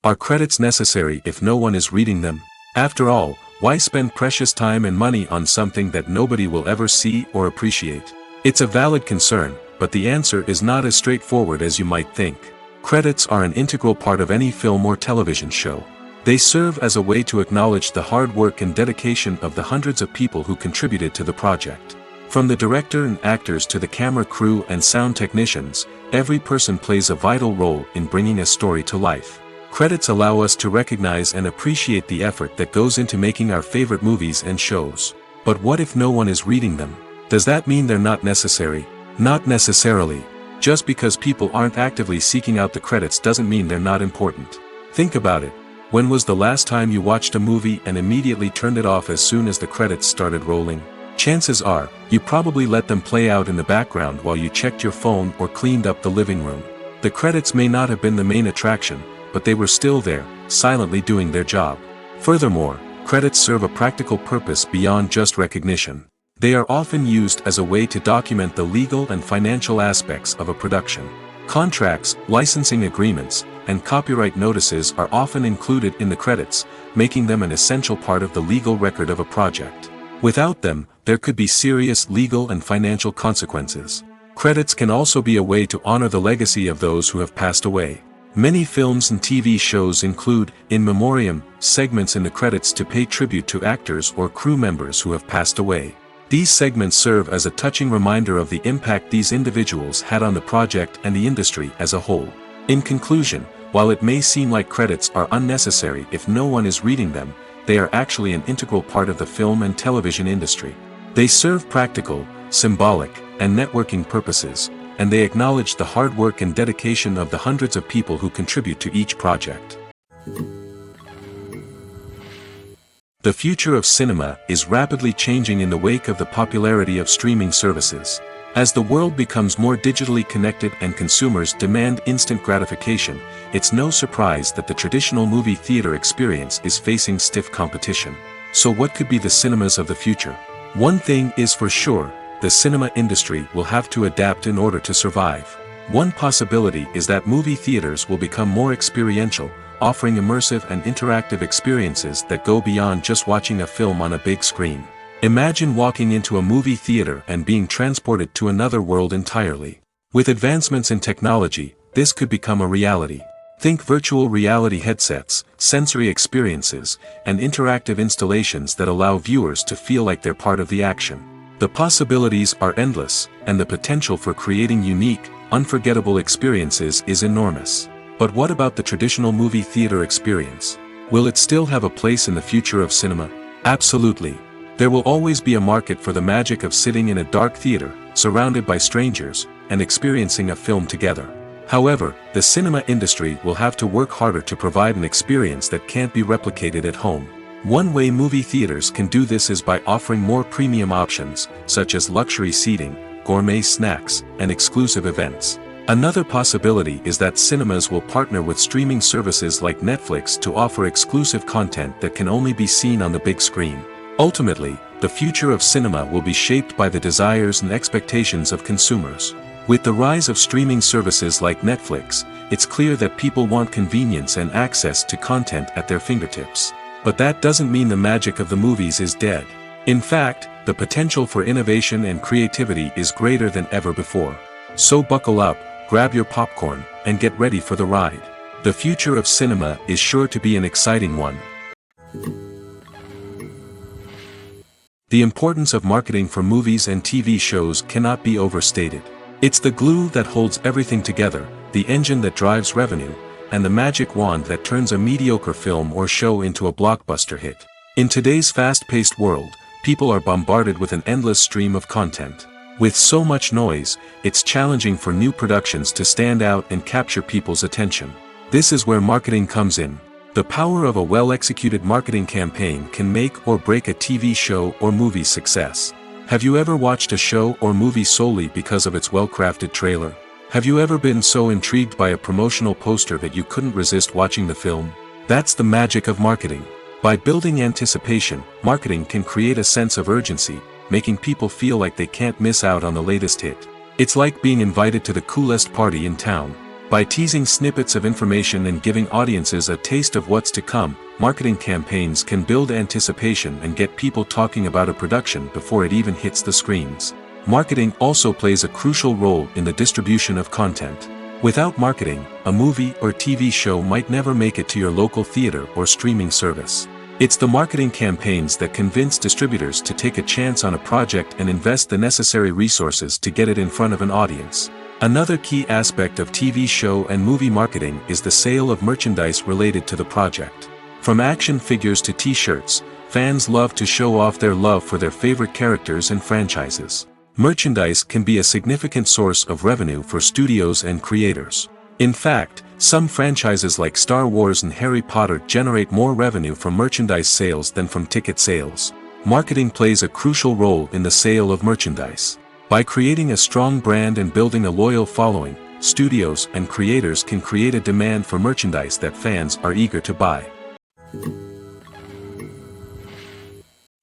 Are credits necessary if no one is reading them? After all, why spend precious time and money on something that nobody will ever see or appreciate? It's a valid concern, but the answer is not as straightforward as you might think. Credits are an integral part of any film or television show. They serve as a way to acknowledge the hard work and dedication of the hundreds of people who contributed to the project. From the director and actors to the camera crew and sound technicians, every person plays a vital role in bringing a story to life. Credits allow us to recognize and appreciate the effort that goes into making our favorite movies and shows. But what if no one is reading them? Does that mean they're not necessary? Not necessarily. Just because people aren't actively seeking out the credits doesn't mean they're not important. Think about it. When was the last time you watched a movie and immediately turned it off as soon as the credits started rolling? Chances are, you probably let them play out in the background while you checked your phone or cleaned up the living room. The credits may not have been the main attraction, but they were still there, silently doing their job. Furthermore, credits serve a practical purpose beyond just recognition. They are often used as a way to document the legal and financial aspects of a production. Contracts, licensing agreements, and copyright notices are often included in the credits, making them an essential part of the legal record of a project. Without them, there could be serious legal and financial consequences. Credits can also be a way to honor the legacy of those who have passed away. Many films and TV shows include, in memoriam, segments in the credits to pay tribute to actors or crew members who have passed away. These segments serve as a touching reminder of the impact these individuals had on the project and the industry as a whole. In conclusion, while it may seem like credits are unnecessary if no one is reading them, they are actually an integral part of the film and television industry. They serve practical, symbolic, and networking purposes, and they acknowledge the hard work and dedication of the hundreds of people who contribute to each project. The future of cinema is rapidly changing in the wake of the popularity of streaming services. As the world becomes more digitally connected and consumers demand instant gratification, it's no surprise that the traditional movie theater experience is facing stiff competition. So what could be the cinemas of the future? One thing is for sure, the cinema industry will have to adapt in order to survive. One possibility is that movie theaters will become more experiential, offering immersive and interactive experiences that go beyond just watching a film on a big screen. Imagine walking into a movie theater and being transported to another world entirely. With advancements in technology, this could become a reality. Think virtual reality headsets, sensory experiences, and interactive installations that allow viewers to feel like they're part of the action. The possibilities are endless, and the potential for creating unique, unforgettable experiences is enormous. But what about the traditional movie theater experience? Will it still have a place in the future of cinema? Absolutely. There will always be a market for the magic of sitting in a dark theater, surrounded by strangers, and experiencing a film together. However, the cinema industry will have to work harder to provide an experience that can't be replicated at home. One way movie theaters can do this is by offering more premium options, such as luxury seating, gourmet snacks, and exclusive events. Another possibility is that cinemas will partner with streaming services like Netflix to offer exclusive content that can only be seen on the big screen. Ultimately, the future of cinema will be shaped by the desires and expectations of consumers. With the rise of streaming services like Netflix, it's clear that people want convenience and access to content at their fingertips. But that doesn't mean the magic of the movies is dead. In fact, the potential for innovation and creativity is greater than ever before. So buckle up, grab your popcorn, and get ready for the ride. The future of cinema is sure to be an exciting one. The importance of marketing for movies and TV shows cannot be overstated. It's the glue that holds everything together, the engine that drives revenue, and the magic wand that turns a mediocre film or show into a blockbuster hit. In today's fast-paced world, people are bombarded with an endless stream of content. With so much noise, it's challenging for new productions to stand out and capture people's attention. This is where marketing comes in. The power of a well-executed marketing campaign can make or break a TV show or movie's success. Have you ever watched a show or movie solely because of its well-crafted trailer? Have you ever been so intrigued by a promotional poster that you couldn't resist watching the film? That's the magic of marketing. By building anticipation, marketing can create a sense of urgency, making people feel like they can't miss out on the latest hit. It's like being invited to the coolest party in town. By teasing snippets of information and giving audiences a taste of what's to come, marketing campaigns can build anticipation and get people talking about a production before it even hits the screens. Marketing also plays a crucial role in the distribution of content. Without marketing, a movie or TV show might never make it to your local theater or streaming service. It's the marketing campaigns that convince distributors to take a chance on a project and invest the necessary resources to get it in front of an audience. Another key aspect of TV show and movie marketing is the sale of merchandise related to the project. From action figures to t-shirts, fans love to show off their love for their favorite characters and franchises. Merchandise can be a significant source of revenue for studios and creators. In fact, some franchises like Star Wars and Harry Potter generate more revenue from merchandise sales than from ticket sales. Marketing plays a crucial role in the sale of merchandise. By creating a strong brand and building a loyal following, studios and creators can create a demand for merchandise that fans are eager to buy.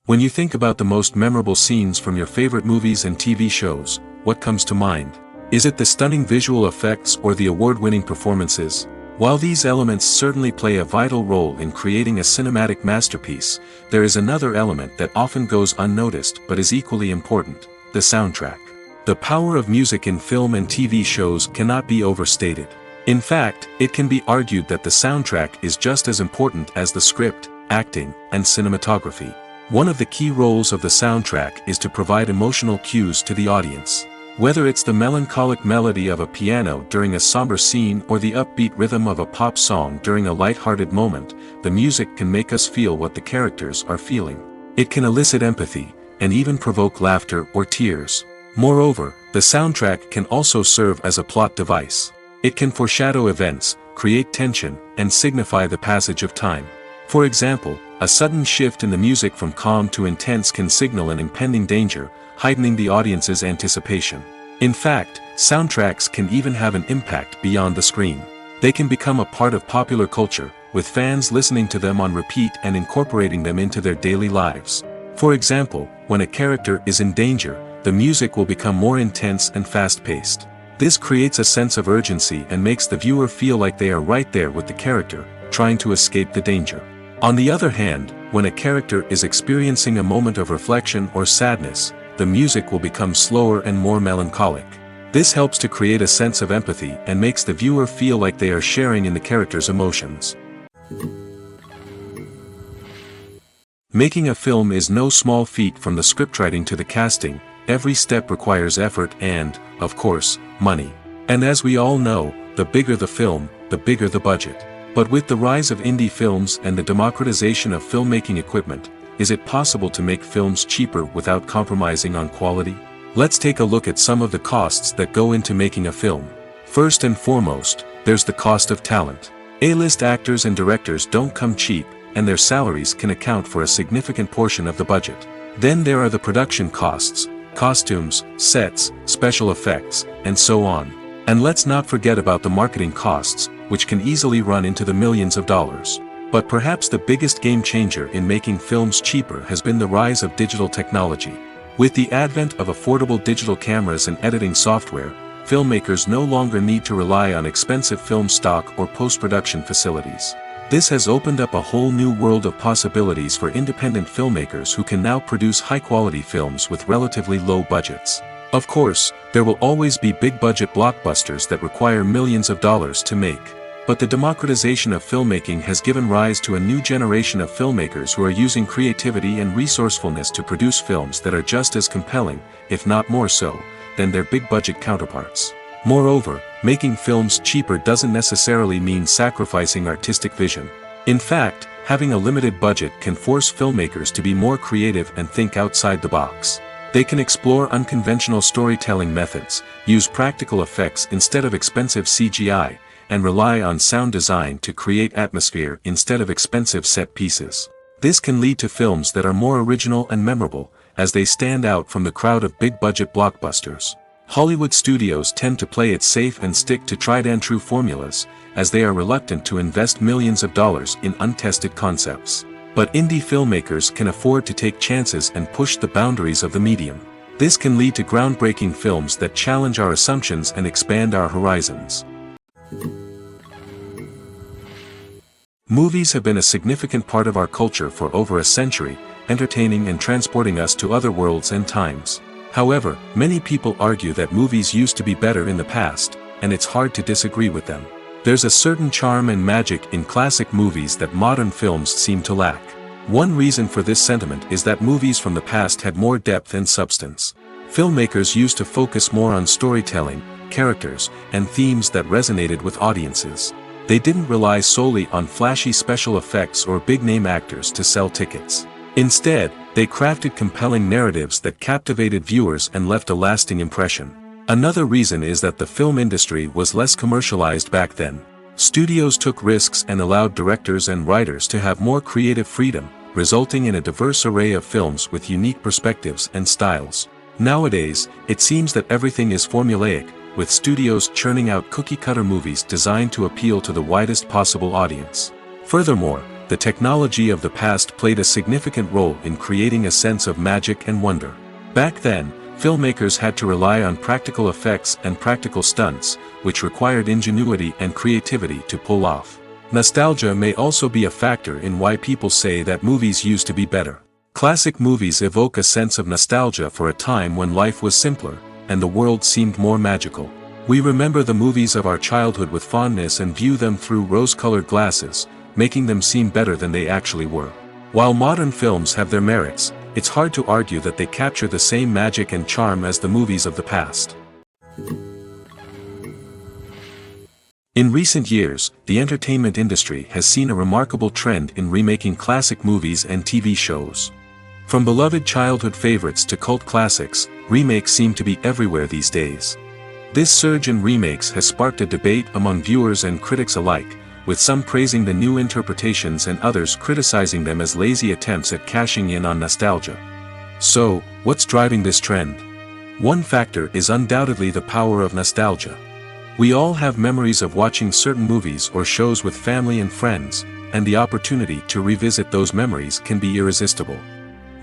When you think about the most memorable scenes from your favorite movies and TV shows, what comes to mind? Is it the stunning visual effects or the award-winning performances? While these elements certainly play a vital role in creating a cinematic masterpiece, there is another element that often goes unnoticed but is equally important: the soundtrack. The power of music in film and TV shows cannot be overstated. In fact, it can be argued that the soundtrack is just as important as the script, acting, and cinematography. One of the key roles of the soundtrack is to provide emotional cues to the audience. Whether it's the melancholic melody of a piano during a somber scene or the upbeat rhythm of a pop song during a light-hearted moment, the music can make us feel what the characters are feeling. It can elicit empathy, and even provoke laughter or tears. Moreover, the soundtrack can also serve as a plot device. It can foreshadow events, create tension, and signify the passage of time. For example, a sudden shift in the music from calm to intense can signal an impending danger, heightening the audience's anticipation. In fact, soundtracks can even have an impact beyond the screen. They can become a part of popular culture, with fans listening to them on repeat and incorporating them into their daily lives. For example, when a character is in danger, the music will become more intense and fast-paced. This creates a sense of urgency and makes the viewer feel like they are right there with the character, trying to escape the danger. On the other hand, when a character is experiencing a moment of reflection or sadness, the music will become slower and more melancholic. This helps to create a sense of empathy and makes the viewer feel like they are sharing in the character's emotions. Making a film is no small feat. From the scriptwriting to the casting, every step requires effort and, of course, money. And as we all know, the bigger the film, the bigger the budget. But with the rise of indie films and the democratization of filmmaking equipment, is it possible to make films cheaper without compromising on quality? Let's take a look at some of the costs that go into making a film. First and foremost, there's the cost of talent. A-list actors and directors don't come cheap, and their salaries can account for a significant portion of the budget. Then there are the production costs, costumes, sets, special effects, and so on. And let's not forget about the marketing costs, which can easily run into the millions of dollars. But perhaps the biggest game changer in making films cheaper has been the rise of digital technology. With the advent of affordable digital cameras and editing software, filmmakers no longer need to rely on expensive film stock or post-production facilities. This has opened up a whole new world of possibilities for independent filmmakers who can now produce high-quality films with relatively low budgets. Of course, there will always be big-budget blockbusters that require millions of dollars to make. But the democratization of filmmaking has given rise to a new generation of filmmakers who are using creativity and resourcefulness to produce films that are just as compelling, if not more so, than their big-budget counterparts. Moreover, making films cheaper doesn't necessarily mean sacrificing artistic vision. In fact, having a limited budget can force filmmakers to be more creative and think outside the box. They can explore unconventional storytelling methods, use practical effects instead of expensive CGI, and rely on sound design to create atmosphere instead of expensive set pieces. This can lead to films that are more original and memorable, as they stand out from the crowd of big-budget blockbusters. Hollywood studios tend to play it safe and stick to tried-and-true formulas, as they are reluctant to invest millions of dollars in untested concepts. But indie filmmakers can afford to take chances and push the boundaries of the medium. This can lead to groundbreaking films that challenge our assumptions and expand our horizons. Movies have been a significant part of our culture for over a century, entertaining and transporting us to other worlds and times. However, many people argue that movies used to be better in the past, and it's hard to disagree with them. There's a certain charm and magic in classic movies that modern films seem to lack. One reason for this sentiment is that movies from the past had more depth and substance. Filmmakers used to focus more on storytelling, characters, and themes that resonated with audiences. They didn't rely solely on flashy special effects or big-name actors to sell tickets. Instead, they crafted compelling narratives that captivated viewers and left a lasting impression. Another reason is that the film industry was less commercialized back then. Studios took risks and allowed directors and writers to have more creative freedom, resulting in a diverse array of films with unique perspectives and styles. Nowadays, it seems that everything is formulaic, with studios churning out cookie-cutter movies designed to appeal to the widest possible audience. Furthermore, the technology of the past played a significant role in creating a sense of magic and wonder. Back then, filmmakers had to rely on practical effects and practical stunts, which required ingenuity and creativity to pull off. Nostalgia may also be a factor in why people say that movies used to be better. Classic movies evoke a sense of nostalgia for a time when life was simpler, and the world seemed more magical. We remember the movies of our childhood with fondness and view them through rose-colored glasses, making them seem better than they actually were. While modern films have their merits, it's hard to argue that they capture the same magic and charm as the movies of the past. In recent years, the entertainment industry has seen a remarkable trend in remaking classic movies and TV shows. From beloved childhood favorites to cult classics, remakes seem to be everywhere these days. This surge in remakes has sparked a debate among viewers and critics alike, with some praising the new interpretations and others criticizing them as lazy attempts at cashing in on nostalgia. So, what's driving this trend? One factor is undoubtedly the power of nostalgia. We all have memories of watching certain movies or shows with family and friends, and the opportunity to revisit those memories can be irresistible.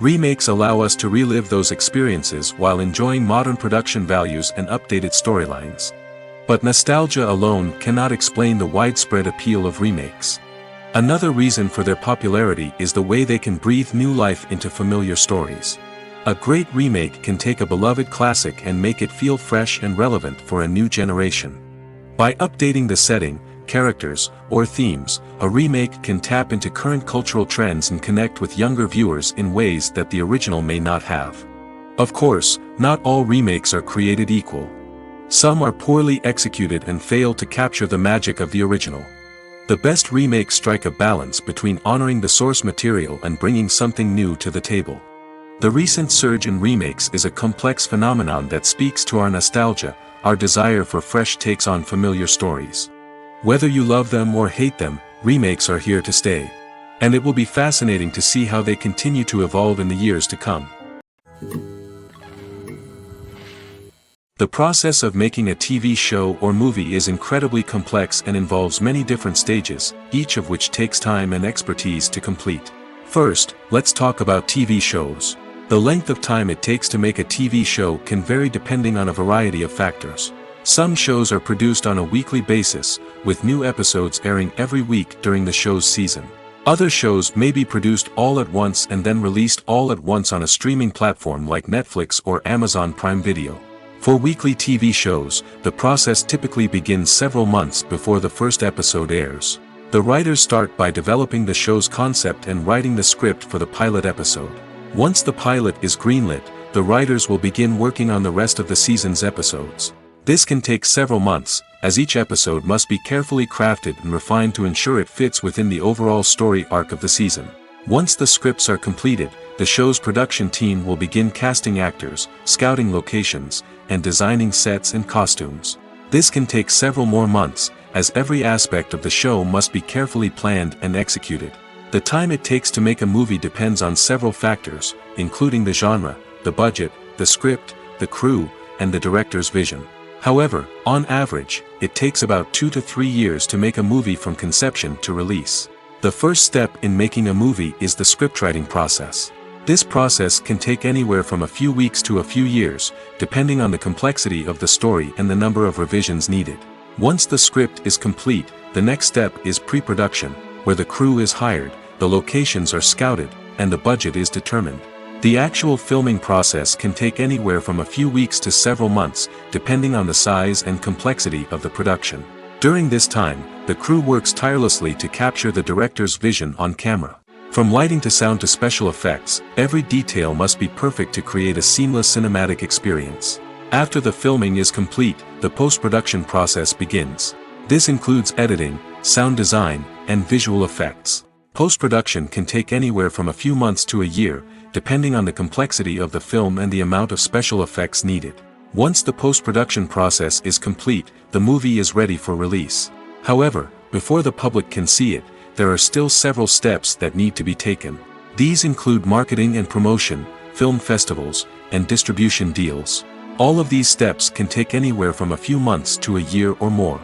Remakes allow us to relive those experiences while enjoying modern production values and updated storylines. But nostalgia alone cannot explain the widespread appeal of remakes. Another reason for their popularity is the way they can breathe new life into familiar stories. A great remake can take a beloved classic and make it feel fresh and relevant for a new generation. By updating the setting, characters, or themes, a remake can tap into current cultural trends and connect with younger viewers in ways that the original may not have. Of course, not all remakes are created equal. Some are poorly executed and fail to capture the magic of the original. The best remakes strike a balance between honoring the source material and bringing something new to the table. The recent surge in remakes is a complex phenomenon that speaks to our nostalgia, our desire for fresh takes on familiar stories. Whether you love them or hate them, remakes are here to stay. And it will be fascinating to see how they continue to evolve in the years to come. The process of making a TV show or movie is incredibly complex and involves many different stages, each of which takes time and expertise to complete. First, let's talk about TV shows. The length of time it takes to make a TV show can vary depending on a variety of factors. Some shows are produced on a weekly basis, with new episodes airing every week during the show's season. Other shows may be produced all at once and then released all at once on a streaming platform like Netflix or Amazon Prime Video. For weekly TV shows, the process typically begins several months before the first episode airs. The writers start by developing the show's concept and writing the script for the pilot episode. Once the pilot is greenlit, the writers will begin working on the rest of the season's episodes. This can take several months, as each episode must be carefully crafted and refined to ensure it fits within the overall story arc of the season. Once the scripts are completed, the show's production team will begin casting actors, scouting locations, and designing sets and costumes. This can take several more months, as every aspect of the show must be carefully planned and executed. The time it takes to make a movie depends on several factors, including the genre, the budget, the script, the crew, and the director's vision. However, on average, it takes about 2 to 3 years to make a movie from conception to release. The first step in making a movie is the scriptwriting process. This process can take anywhere from a few weeks to a few years, depending on the complexity of the story and the number of revisions needed. Once the script is complete, the next step is pre-production, where the crew is hired, the locations are scouted, and the budget is determined. The actual filming process can take anywhere from a few weeks to several months, depending on the size and complexity of the production. During this time, the crew works tirelessly to capture the director's vision on camera. From lighting to sound to special effects, every detail must be perfect to create a seamless cinematic experience. After the filming is complete, the post-production process begins. This includes editing, sound design, and visual effects. Post-production can take anywhere from a few months to a year, depending on the complexity of the film and the amount of special effects needed. Once the post-production process is complete, the movie is ready for release. However, before the public can see it, there are still several steps that need to be taken. These include marketing and promotion, film festivals, and distribution deals. All of these steps can take anywhere from a few months to a year or more.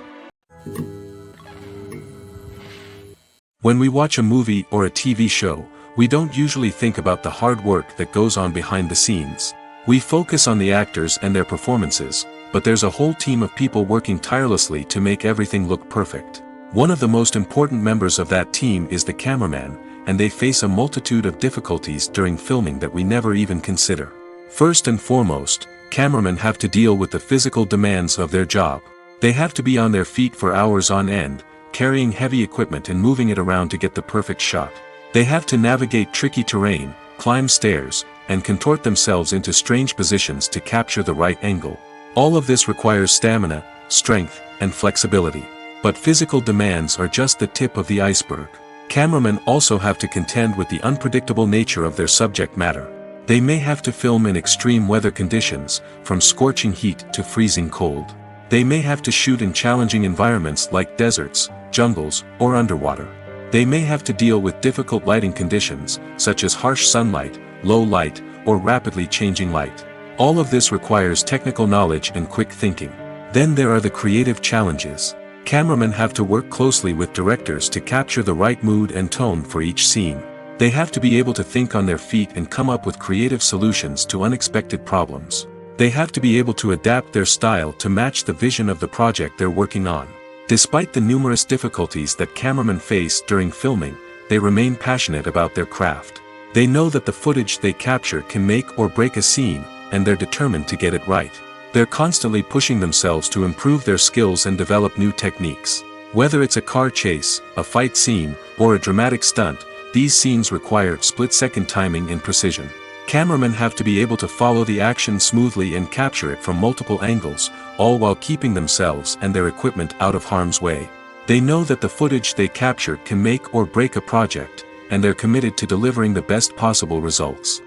When we watch a movie or a TV show, we don't usually think about the hard work that goes on behind the scenes. We focus on the actors and their performances, but there's a whole team of people working tirelessly to make everything look perfect. One of the most important members of that team is the cameraman, and they face a multitude of difficulties during filming that we never even consider. First and foremost, cameramen have to deal with the physical demands of their job. They have to be on their feet for hours on end, carrying heavy equipment and moving it around to get the perfect shot. They have to navigate tricky terrain, climb stairs, and contort themselves into strange positions to capture the right angle. All of this requires stamina, strength, and flexibility. But physical demands are just the tip of the iceberg. Cameramen also have to contend with the unpredictable nature of their subject matter. They may have to film in extreme weather conditions, from scorching heat to freezing cold. They may have to shoot in challenging environments like deserts, jungles, or underwater. They may have to deal with difficult lighting conditions, such as harsh sunlight, low light, or rapidly changing light. All of this requires technical knowledge and quick thinking. Then there are the creative challenges. Cameramen have to work closely with directors to capture the right mood and tone for each scene. They have to be able to think on their feet and come up with creative solutions to unexpected problems. They have to be able to adapt their style to match the vision of the project they're working on. Despite the numerous difficulties that cameramen face during filming, they remain passionate about their craft. They know that the footage they capture can make or break a scene, and they're determined to get it right. They're constantly pushing themselves to improve their skills and develop new techniques. Whether it's a car chase, a fight scene, or a dramatic stunt, these scenes require split-second timing and precision. Cameramen have to be able to follow the action smoothly and capture it from multiple angles, all while keeping themselves and their equipment out of harm's way. They know that the footage they capture can make or break a project, and they're committed to delivering the best possible results.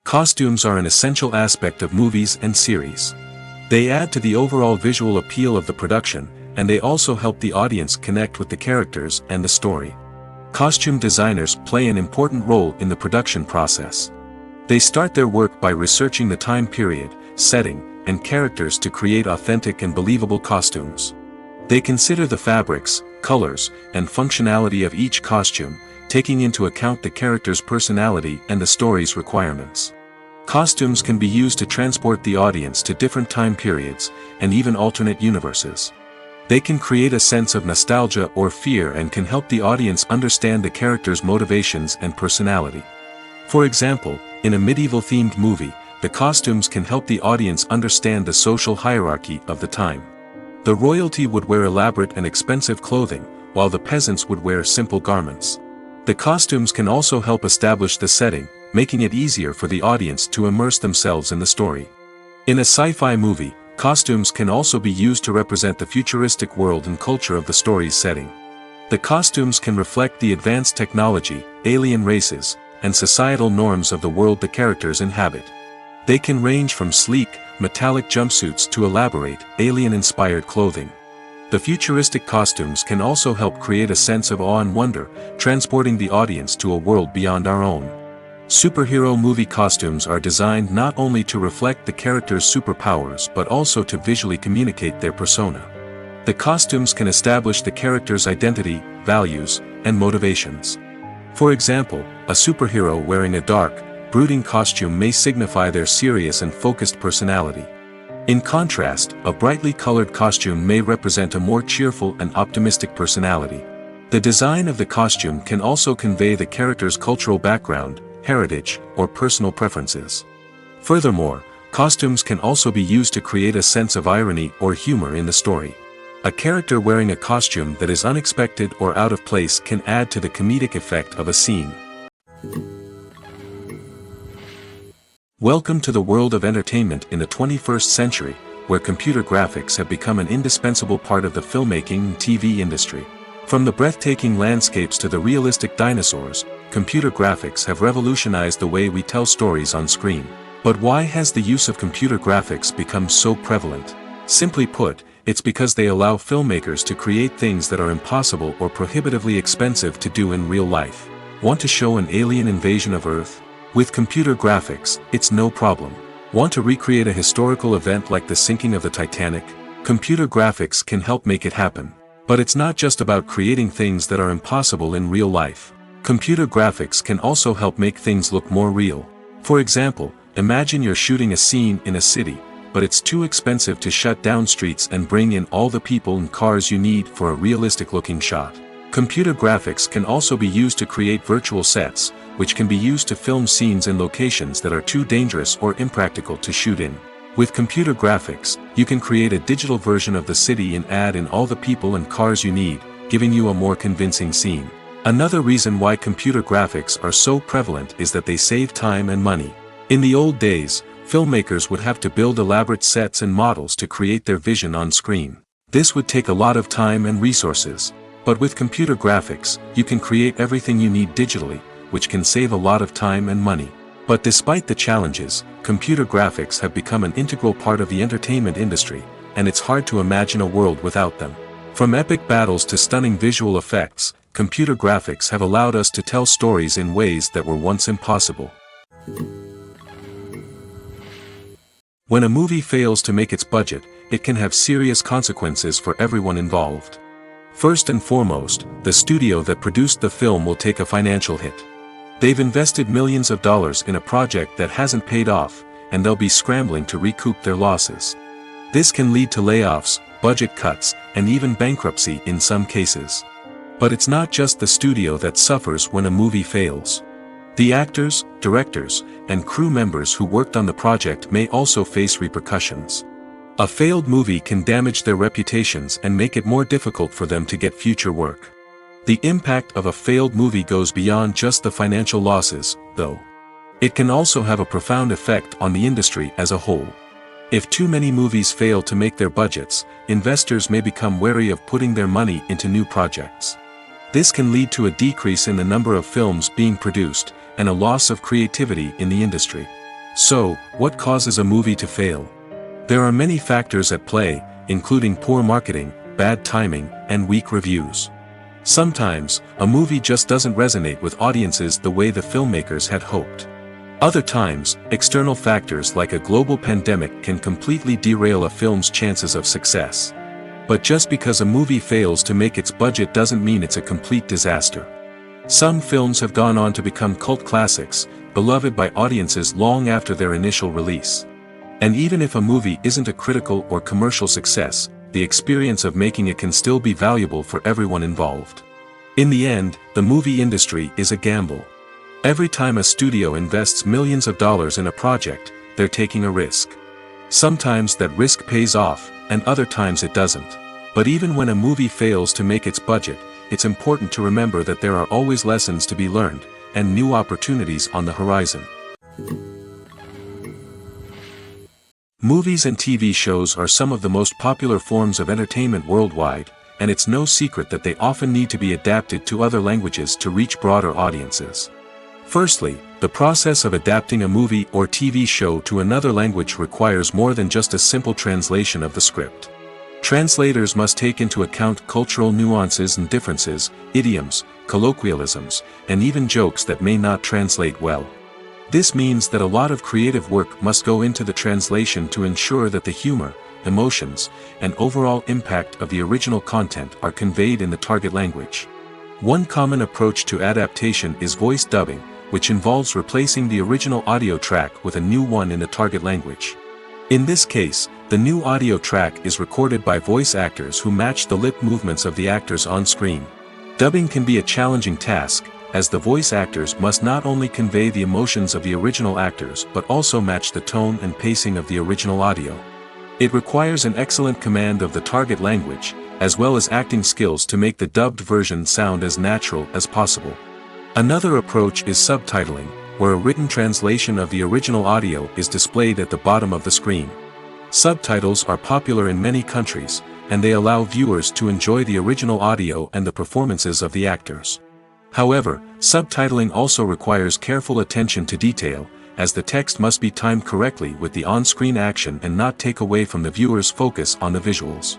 Costumes are an essential aspect of movies and series. They add to the overall visual appeal of the production, and they also help the audience connect with the characters and the story. Costume designers play an important role in the production process. They start their work by researching the time period, setting, and characters to create authentic and believable costumes. They consider the fabrics, colors, and functionality of each costume, taking into account the character's personality and the story's requirements. Costumes can be used to transport the audience to different time periods, and even alternate universes. They can create a sense of nostalgia or fear and can help the audience understand the character's motivations and personality. For example, in a medieval-themed movie, the costumes can help the audience understand the social hierarchy of the time. The royalty would wear elaborate and expensive clothing, while the peasants would wear simple garments. The costumes can also help establish the setting, making it easier for the audience to immerse themselves in the story. In a sci-fi movie, costumes can also be used to represent the futuristic world and culture of the story's setting. The costumes can reflect the advanced technology, alien races, and societal norms of the world the characters inhabit. They can range from sleek, metallic jumpsuits to elaborate, alien-inspired clothing. The futuristic costumes can also help create a sense of awe and wonder, transporting the audience to a world beyond our own. Superhero movie costumes are designed not only to reflect the character's superpowers but also to visually communicate their persona. The costumes can establish the character's identity, values, and motivations. For example, a superhero wearing a dark, brooding costume may signify their serious and focused personality. In contrast, a brightly colored costume may represent a more cheerful and optimistic personality. The design of the costume can also convey the character's cultural background, heritage, or personal preferences. Furthermore, costumes can also be used to create a sense of irony or humor in the story. A character wearing a costume that is unexpected or out of place can add to the comedic effect of a scene. Welcome to the world of entertainment in the 21st century, where computer graphics have become an indispensable part of the filmmaking and TV industry. From the breathtaking landscapes to the realistic dinosaurs, computer graphics have revolutionized the way we tell stories on screen. But why has the use of computer graphics become so prevalent? Simply put, it's because they allow filmmakers to create things that are impossible or prohibitively expensive to do in real life. Want to show an alien invasion of Earth? With computer graphics, it's no problem. Want to recreate a historical event like the sinking of the Titanic? Computer graphics can help make it happen. But it's not just about creating things that are impossible in real life. Computer graphics can also help make things look more real. For example, imagine you're shooting a scene in a city, but it's too expensive to shut down streets and bring in all the people and cars you need for a realistic-looking shot. Computer graphics can also be used to create virtual sets, which can be used to film scenes in locations that are too dangerous or impractical to shoot in. With computer graphics, you can create a digital version of the city and add in all the people and cars you need, giving you a more convincing scene. Another reason why computer graphics are so prevalent is that they save time and money. In the old days, filmmakers would have to build elaborate sets and models to create their vision on screen. This would take a lot of time and resources. But with computer graphics, you can create everything you need digitally, which can save a lot of time and money. But despite the challenges, computer graphics have become an integral part of the entertainment industry, and it's hard to imagine a world without them. From epic battles to stunning visual effects, computer graphics have allowed us to tell stories in ways that were once impossible. When a movie fails to make its budget, it can have serious consequences for everyone involved. First and foremost, the studio that produced the film will take a financial hit. They've invested millions of dollars in a project that hasn't paid off, and they'll be scrambling to recoup their losses. This can lead to layoffs, budget cuts, and even bankruptcy in some cases. But it's not just the studio that suffers when a movie fails. The actors, directors, and crew members who worked on the project may also face repercussions. A failed movie can damage their reputations and make it more difficult for them to get future work. The impact of a failed movie goes beyond just the financial losses, though. It can also have a profound effect on the industry as a whole. If too many movies fail to make their budgets, investors may become wary of putting their money into new projects. This can lead to a decrease in the number of films being produced, and a loss of creativity in the industry. So, what causes a movie to fail? There are many factors at play, including poor marketing, bad timing, and weak reviews. Sometimes, a movie just doesn't resonate with audiences the way the filmmakers had hoped. Other times, external factors like a global pandemic can completely derail a film's chances of success. But just because a movie fails to make its budget doesn't mean it's a complete disaster. Some films have gone on to become cult classics, beloved by audiences long after their initial release. And even if a movie isn't a critical or commercial success, the experience of making it can still be valuable for everyone involved. In the end, the movie industry is a gamble. Every time a studio invests millions of dollars in a project, they're taking a risk. Sometimes that risk pays off, and other times it doesn't. But even when a movie fails to make its budget, it's important to remember that there are always lessons to be learned, and new opportunities on the horizon. Movies and TV shows are some of the most popular forms of entertainment worldwide, and it's no secret that they often need to be adapted to other languages to reach broader audiences. Firstly, the process of adapting a movie or TV show to another language requires more than just a simple translation of the script. Translators must take into account cultural nuances and differences, idioms, colloquialisms, and even jokes that may not translate well. This means that a lot of creative work must go into the translation to ensure that the humor, emotions, and overall impact of the original content are conveyed in the target language. One common approach to adaptation is voice dubbing, which involves replacing the original audio track with a new one in the target language. In this case, the new audio track is recorded by voice actors who match the lip movements of the actors on screen. Dubbing can be a challenging task, as the voice actors must not only convey the emotions of the original actors but also match the tone and pacing of the original audio. It requires an excellent command of the target language, as well as acting skills to make the dubbed version sound as natural as possible. Another approach is subtitling, where a written translation of the original audio is displayed at the bottom of the screen. Subtitles are popular in many countries, and they allow viewers to enjoy the original audio and the performances of the actors. However, subtitling also requires careful attention to detail, as the text must be timed correctly with the on-screen action and not take away from the viewer's focus on the visuals.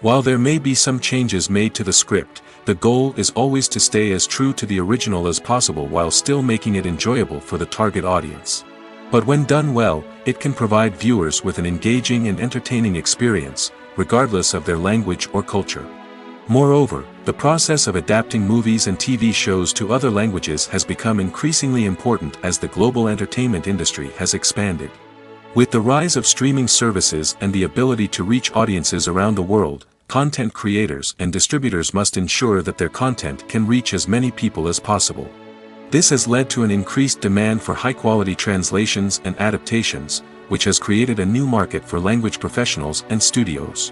While there may be some changes made to the script, the goal is always to stay as true to the original as possible while still making it enjoyable for the target audience. But when done well, it can provide viewers with an engaging and entertaining experience, regardless of their language or culture. Moreover, the process of adapting movies and TV shows to other languages has become increasingly important as the global entertainment industry has expanded. With the rise of streaming services and the ability to reach audiences around the world, content creators and distributors must ensure that their content can reach as many people as possible. This has led to an increased demand for high-quality translations and adaptations, which has created a new market for language professionals and studios.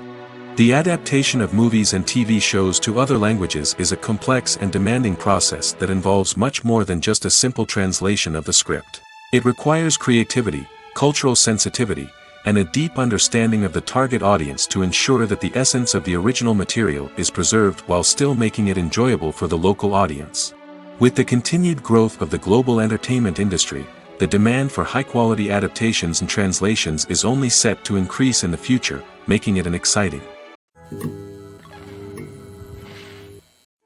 The adaptation of movies and TV shows to other languages is a complex and demanding process that involves much more than just a simple translation of the script. It requires creativity, cultural sensitivity, and a deep understanding of the target audience to ensure that the essence of the original material is preserved while still making it enjoyable for the local audience. With the continued growth of the global entertainment industry, the demand for high-quality adaptations and translations is only set to increase in the future, making it an exciting.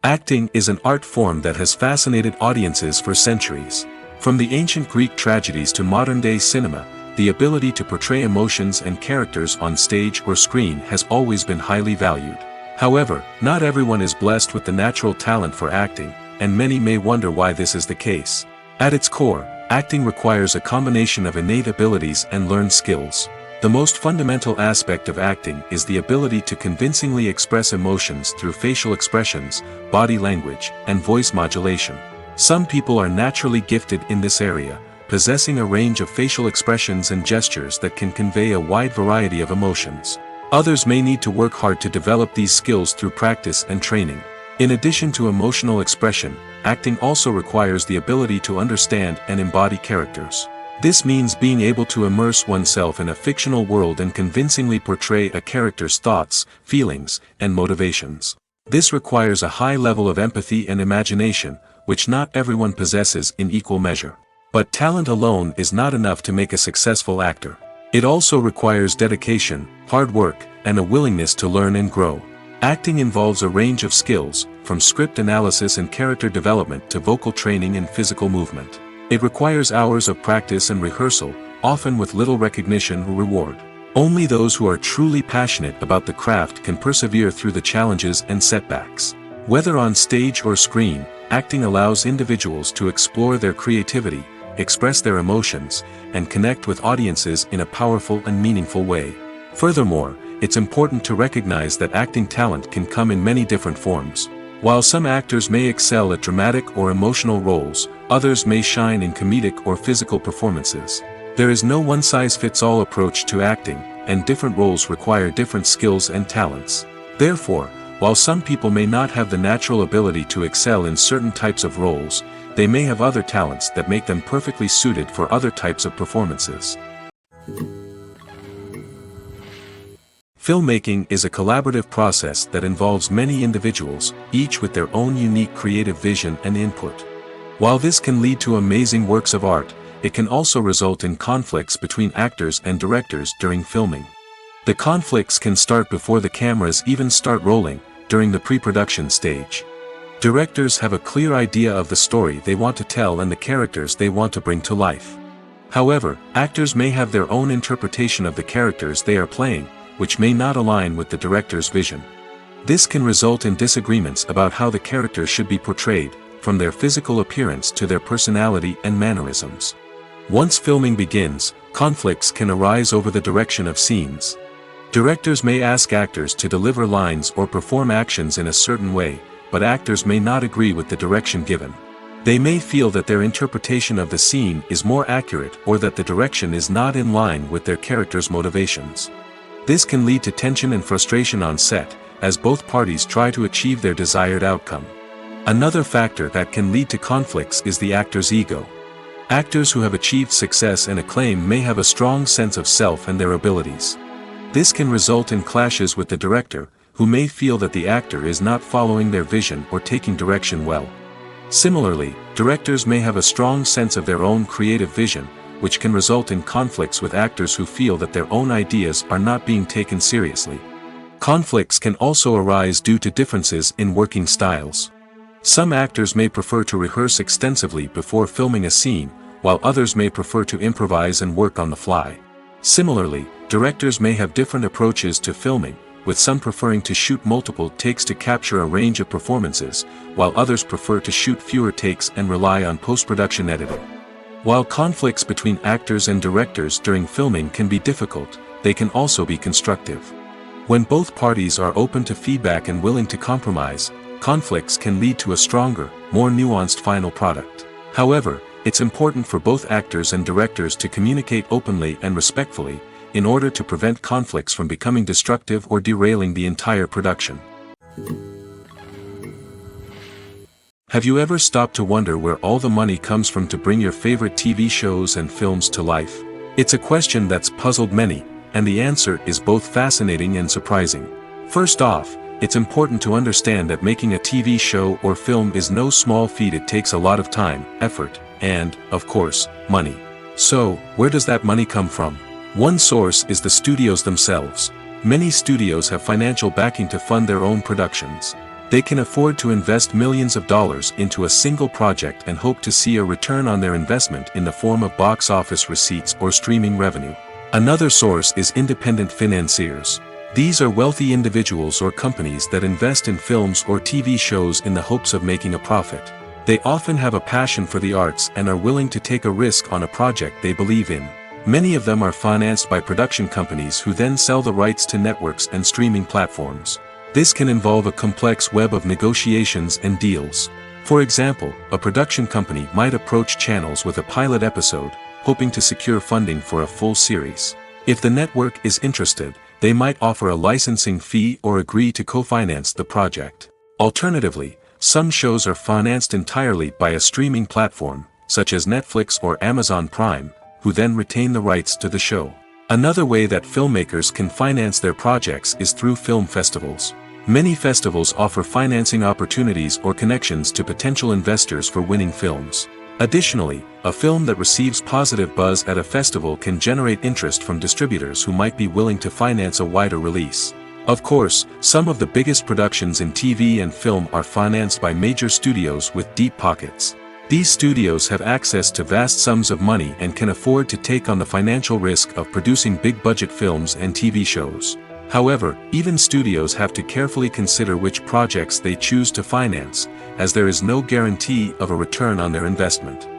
Acting is an art form that has fascinated audiences for centuries. From the ancient Greek tragedies to modern-day cinema, the ability to portray emotions and characters on stage or screen has always been highly valued. However, not everyone is blessed with the natural talent for acting, and many may wonder why this is the case. At its core, acting requires a combination of innate abilities and learned skills. The most fundamental aspect of acting is the ability to convincingly express emotions through facial expressions, body language, and voice modulation. Some people are naturally gifted in this area, possessing a range of facial expressions and gestures that can convey a wide variety of emotions. Others may need to work hard to develop these skills through practice and training. In addition to emotional expression, acting also requires the ability to understand and embody characters. This means being able to immerse oneself in a fictional world and convincingly portray a character's thoughts, feelings, and motivations. This requires a high level of empathy and imagination, which not everyone possesses in equal measure. But talent alone is not enough to make a successful actor. It also requires dedication, hard work, and a willingness to learn and grow. Acting involves a range of skills, from script analysis and character development to vocal training and physical movement. It requires hours of practice and rehearsal, often with little recognition or reward. Only those who are truly passionate about the craft can persevere through the challenges and setbacks. Whether on stage or screen, acting allows individuals to explore their creativity, express their emotions, and connect with audiences in a powerful and meaningful way. Furthermore, it's important to recognize that acting talent can come in many different forms. While some actors may excel at dramatic or emotional roles, others may shine in comedic or physical performances. There is no one-size-fits-all approach to acting, and different roles require different skills and talents. Therefore, while some people may not have the natural ability to excel in certain types of roles, they may have other talents that make them perfectly suited for other types of performances. Filmmaking is a collaborative process that involves many individuals, each with their own unique creative vision and input. While this can lead to amazing works of art, it can also result in conflicts between actors and directors during filming. The conflicts can start before the cameras even start rolling, during the pre-production stage. Directors have a clear idea of the story they want to tell and the characters they want to bring to life. However, actors may have their own interpretation of the characters they are playing, which may not align with the director's vision. This can result in disagreements about how the characters should be portrayed, from their physical appearance to their personality and mannerisms. Once filming begins, conflicts can arise over the direction of scenes. Directors may ask actors to deliver lines or perform actions in a certain way, but actors may not agree with the direction given. They may feel that their interpretation of the scene is more accurate or that the direction is not in line with their character's motivations. This can lead to tension and frustration on set, as both parties try to achieve their desired outcome. Another factor that can lead to conflicts is the actor's ego. Actors who have achieved success and acclaim may have a strong sense of self and their abilities. This can result in clashes with the director, who may feel that the actor is not following their vision or taking direction well. Similarly, directors may have a strong sense of their own creative vision, which can result in conflicts with actors who feel that their own ideas are not being taken seriously. Conflicts can also arise due to differences in working styles. Some actors may prefer to rehearse extensively before filming a scene, while others may prefer to improvise and work on the fly. Similarly, directors may have different approaches to filming, with some preferring to shoot multiple takes to capture a range of performances, while others prefer to shoot fewer takes and rely on post-production editing. While conflicts between actors and directors during filming can be difficult, they can also be constructive. When both parties are open to feedback and willing to compromise, conflicts can lead to a stronger, more nuanced final product. However, it's important for both actors and directors to communicate openly and respectfully, in order to prevent conflicts from becoming destructive or derailing the entire production. Have you ever stopped to wonder where all the money comes from to bring your favorite TV shows and films to life? It's a question that's puzzled many, and the answer is both fascinating and surprising. First off, it's important to understand that making a TV show or film is no small feat. It takes a lot of time, effort, and, of course, money. So, where does that money come from? One source is the studios themselves. Many studios have financial backing to fund their own productions. They can afford to invest millions of dollars into a single project and hope to see a return on their investment in the form of box office receipts or streaming revenue. Another source is independent financiers. These are wealthy individuals or companies that invest in films or TV shows in the hopes of making a profit. They often have a passion for the arts and are willing to take a risk on a project they believe in. Many of them are financed by production companies who then sell the rights to networks and streaming platforms. This can involve a complex web of negotiations and deals. For example, a production company might approach channels with a pilot episode, hoping to secure funding for a full series. If the network is interested, they might offer a licensing fee or agree to co-finance the project. Alternatively, some shows are financed entirely by a streaming platform, such as Netflix or Amazon Prime, who then retain the rights to the show. Another way that filmmakers can finance their projects is through film festivals. Many festivals offer financing opportunities or connections to potential investors for winning films. Additionally, a film that receives positive buzz at a festival can generate interest from distributors who might be willing to finance a wider release. Of course, some of the biggest productions in TV and film are financed by major studios with deep pockets. These studios have access to vast sums of money and can afford to take on the financial risk of producing big-budget films and TV shows. However, even studios have to carefully consider which projects they choose to finance, as there is no guarantee of a return on their investment.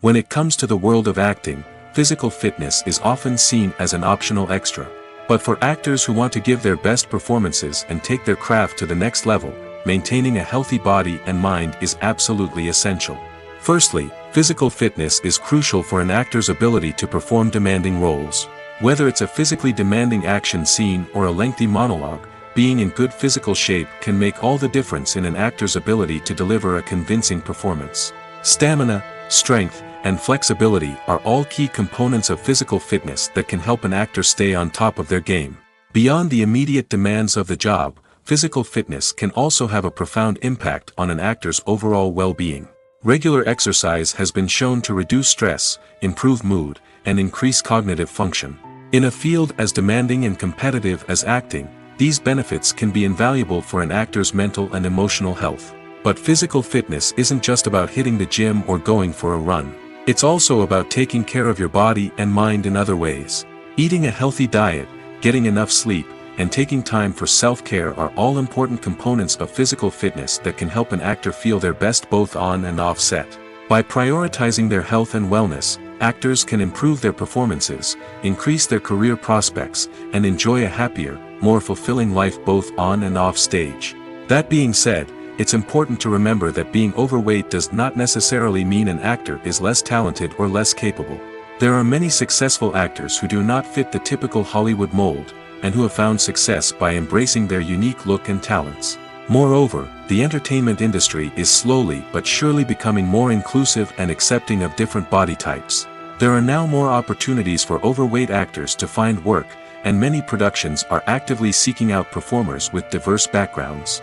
When it comes to the world of acting, physical fitness is often seen as an optional extra. But for actors who want to give their best performances and take their craft to the next level, maintaining a healthy body and mind is absolutely essential. Firstly, physical fitness is crucial for an actor's ability to perform demanding roles. Whether it's a physically demanding action scene or a lengthy monologue, being in good physical shape can make all the difference in an actor's ability to deliver a convincing performance. Stamina, strength, and flexibility are all key components of physical fitness that can help an actor stay on top of their game. Beyond the immediate demands of the job, physical fitness can also have a profound impact on an actor's overall well-being. Regular exercise has been shown to reduce stress, improve mood, and increase cognitive function. In a field as demanding and competitive as acting, these benefits can be invaluable for an actor's mental and emotional health. But physical fitness isn't just about hitting the gym or going for a run. It's also about taking care of your body and mind in other ways. Eating a healthy diet, getting enough sleep, and taking time for self-care are all important components of physical fitness that can help an actor feel their best both on and off set. By prioritizing their health and wellness, actors can improve their performances, increase their career prospects, and enjoy a happier, more fulfilling life both on and off stage. That being said, it's important to remember that being overweight does not necessarily mean an actor is less talented or less capable. There are many successful actors who do not fit the typical Hollywood mold, and who have found success by embracing their unique look and talents. Moreover, the entertainment industry is slowly but surely becoming more inclusive and accepting of different body types. There are now more opportunities for overweight actors to find work, and many productions are actively seeking out performers with diverse backgrounds.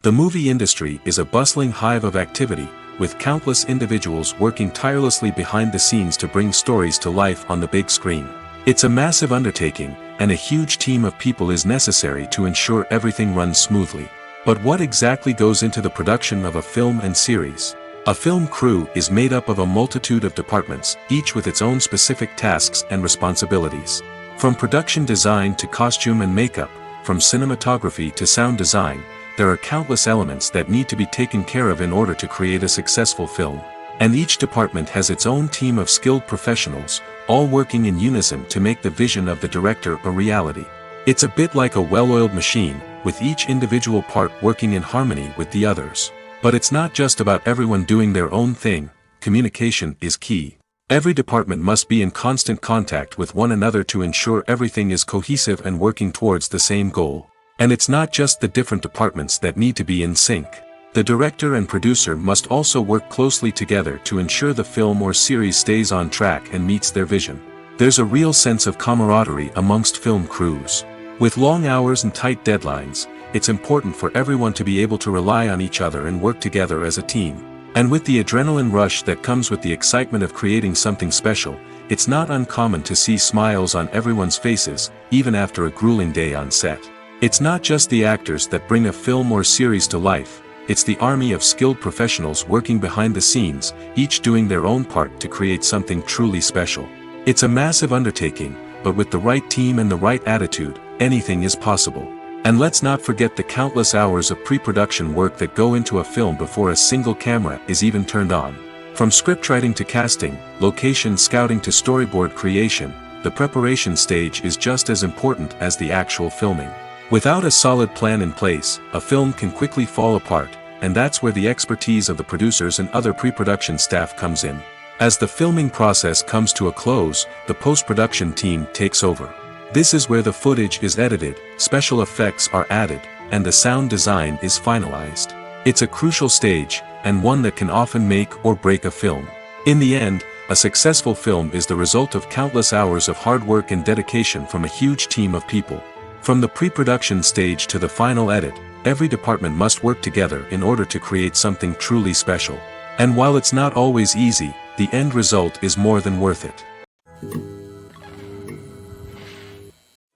The movie industry is a bustling hive of activity, with countless individuals working tirelessly behind the scenes to bring stories to life on the big screen. It's a massive undertaking, and a huge team of people is necessary to ensure everything runs smoothly. But what exactly goes into the production of a film and series? A film crew is made up of a multitude of departments, each with its own specific tasks and responsibilities. From production design to costume and makeup, from cinematography to sound design, there are countless elements that need to be taken care of in order to create a successful film. And each department has its own team of skilled professionals, all working in unison to make the vision of the director a reality. It's a bit like a well-oiled machine, with each individual part working in harmony with the others. But it's not just about everyone doing their own thing. Communication is key. Every department must be in constant contact with one another to ensure everything is cohesive and working towards the same goal. And it's not just the different departments that need to be in sync. The director and producer must also work closely together to ensure the film or series stays on track and meets their vision. There's a real sense of camaraderie amongst film crews. With long hours and tight deadlines, it's important for everyone to be able to rely on each other and work together as a team. And with the adrenaline rush that comes with the excitement of creating something special, it's not uncommon to see smiles on everyone's faces, even after a grueling day on set. It's not just the actors that bring a film or series to life. it's the army of skilled professionals working behind the scenes, each doing their own part to create something truly special. It's a massive undertaking, but with the right team and the right attitude, anything is possible. And let's not forget the countless hours of pre-production work that go into a film before a single camera is even turned on. From scriptwriting to casting, location scouting to storyboard creation, the preparation stage is just as important as the actual filming. Without a solid plan in place, a film can quickly fall apart, and that's where the expertise of the producers and other pre-production staff comes in. As the filming process comes to a close, the post-production team takes over. This is where the footage is edited, special effects are added, and the sound design is finalized. It's a crucial stage, and one that can often make or break a film. In the end, a successful film is the result of countless hours of hard work and dedication from a huge team of people. From the pre-production stage to the final edit, every department must work together in order to create something truly special. And while it's not always easy, the end result is more than worth it.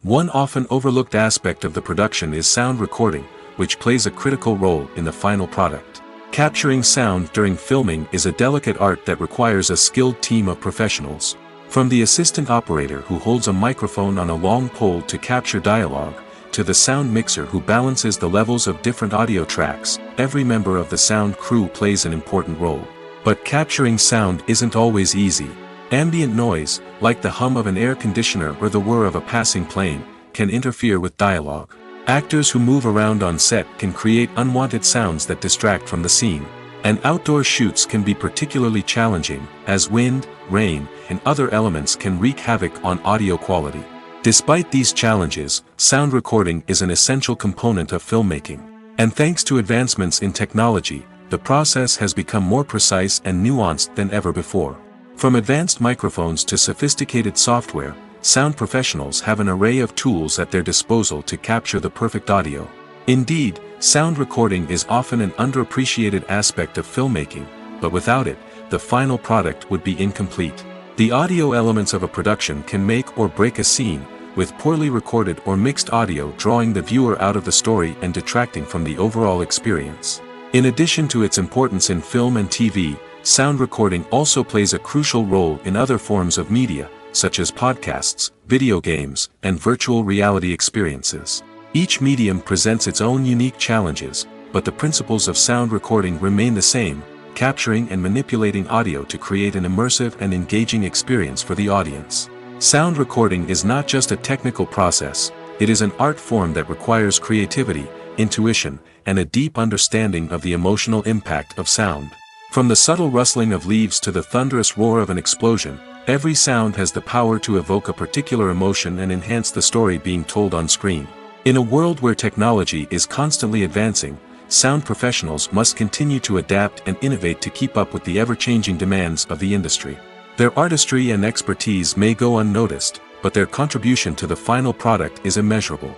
One often overlooked aspect of the production is sound recording, which plays a critical role in the final product. Capturing sound during filming is a delicate art that requires a skilled team of professionals. From the assistant operator who holds a microphone on a long pole to capture dialogue, to the sound mixer who balances the levels of different audio tracks, every member of the sound crew plays an important role. But capturing sound isn't always easy. Ambient noise, like the hum of an air conditioner or the whir of a passing plane, can interfere with dialogue. Actors who move around on set can create unwanted sounds that distract from the scene. And outdoor shoots can be particularly challenging, as wind, rain, and other elements can wreak havoc on audio quality. Despite these challenges, sound recording is an essential component of filmmaking. And thanks to advancements in technology, the process has become more precise and nuanced than ever before. From advanced microphones to sophisticated software, sound professionals have an array of tools at their disposal to capture the perfect audio. Indeed, sound recording is often an underappreciated aspect of filmmaking, but without it, the final product would be incomplete. The audio elements of a production can make or break a scene, with poorly recorded or mixed audio drawing the viewer out of the story and detracting from the overall experience. In addition to its importance in film and TV, sound recording also plays a crucial role in other forms of media, such as podcasts, video games, and virtual reality experiences. Each medium presents its own unique challenges, but the principles of sound recording remain the same, capturing and manipulating audio to create an immersive and engaging experience for the audience. Sound recording is not just a technical process, it is an art form that requires creativity, intuition, and a deep understanding of the emotional impact of sound. From the subtle rustling of leaves to the thunderous roar of an explosion, every sound has the power to evoke a particular emotion and enhance the story being told on screen. In a world where technology is constantly advancing, sound professionals must continue to adapt and innovate to keep up with the ever-changing demands of the industry. Their artistry and expertise may go unnoticed, but their contribution to the final product is immeasurable.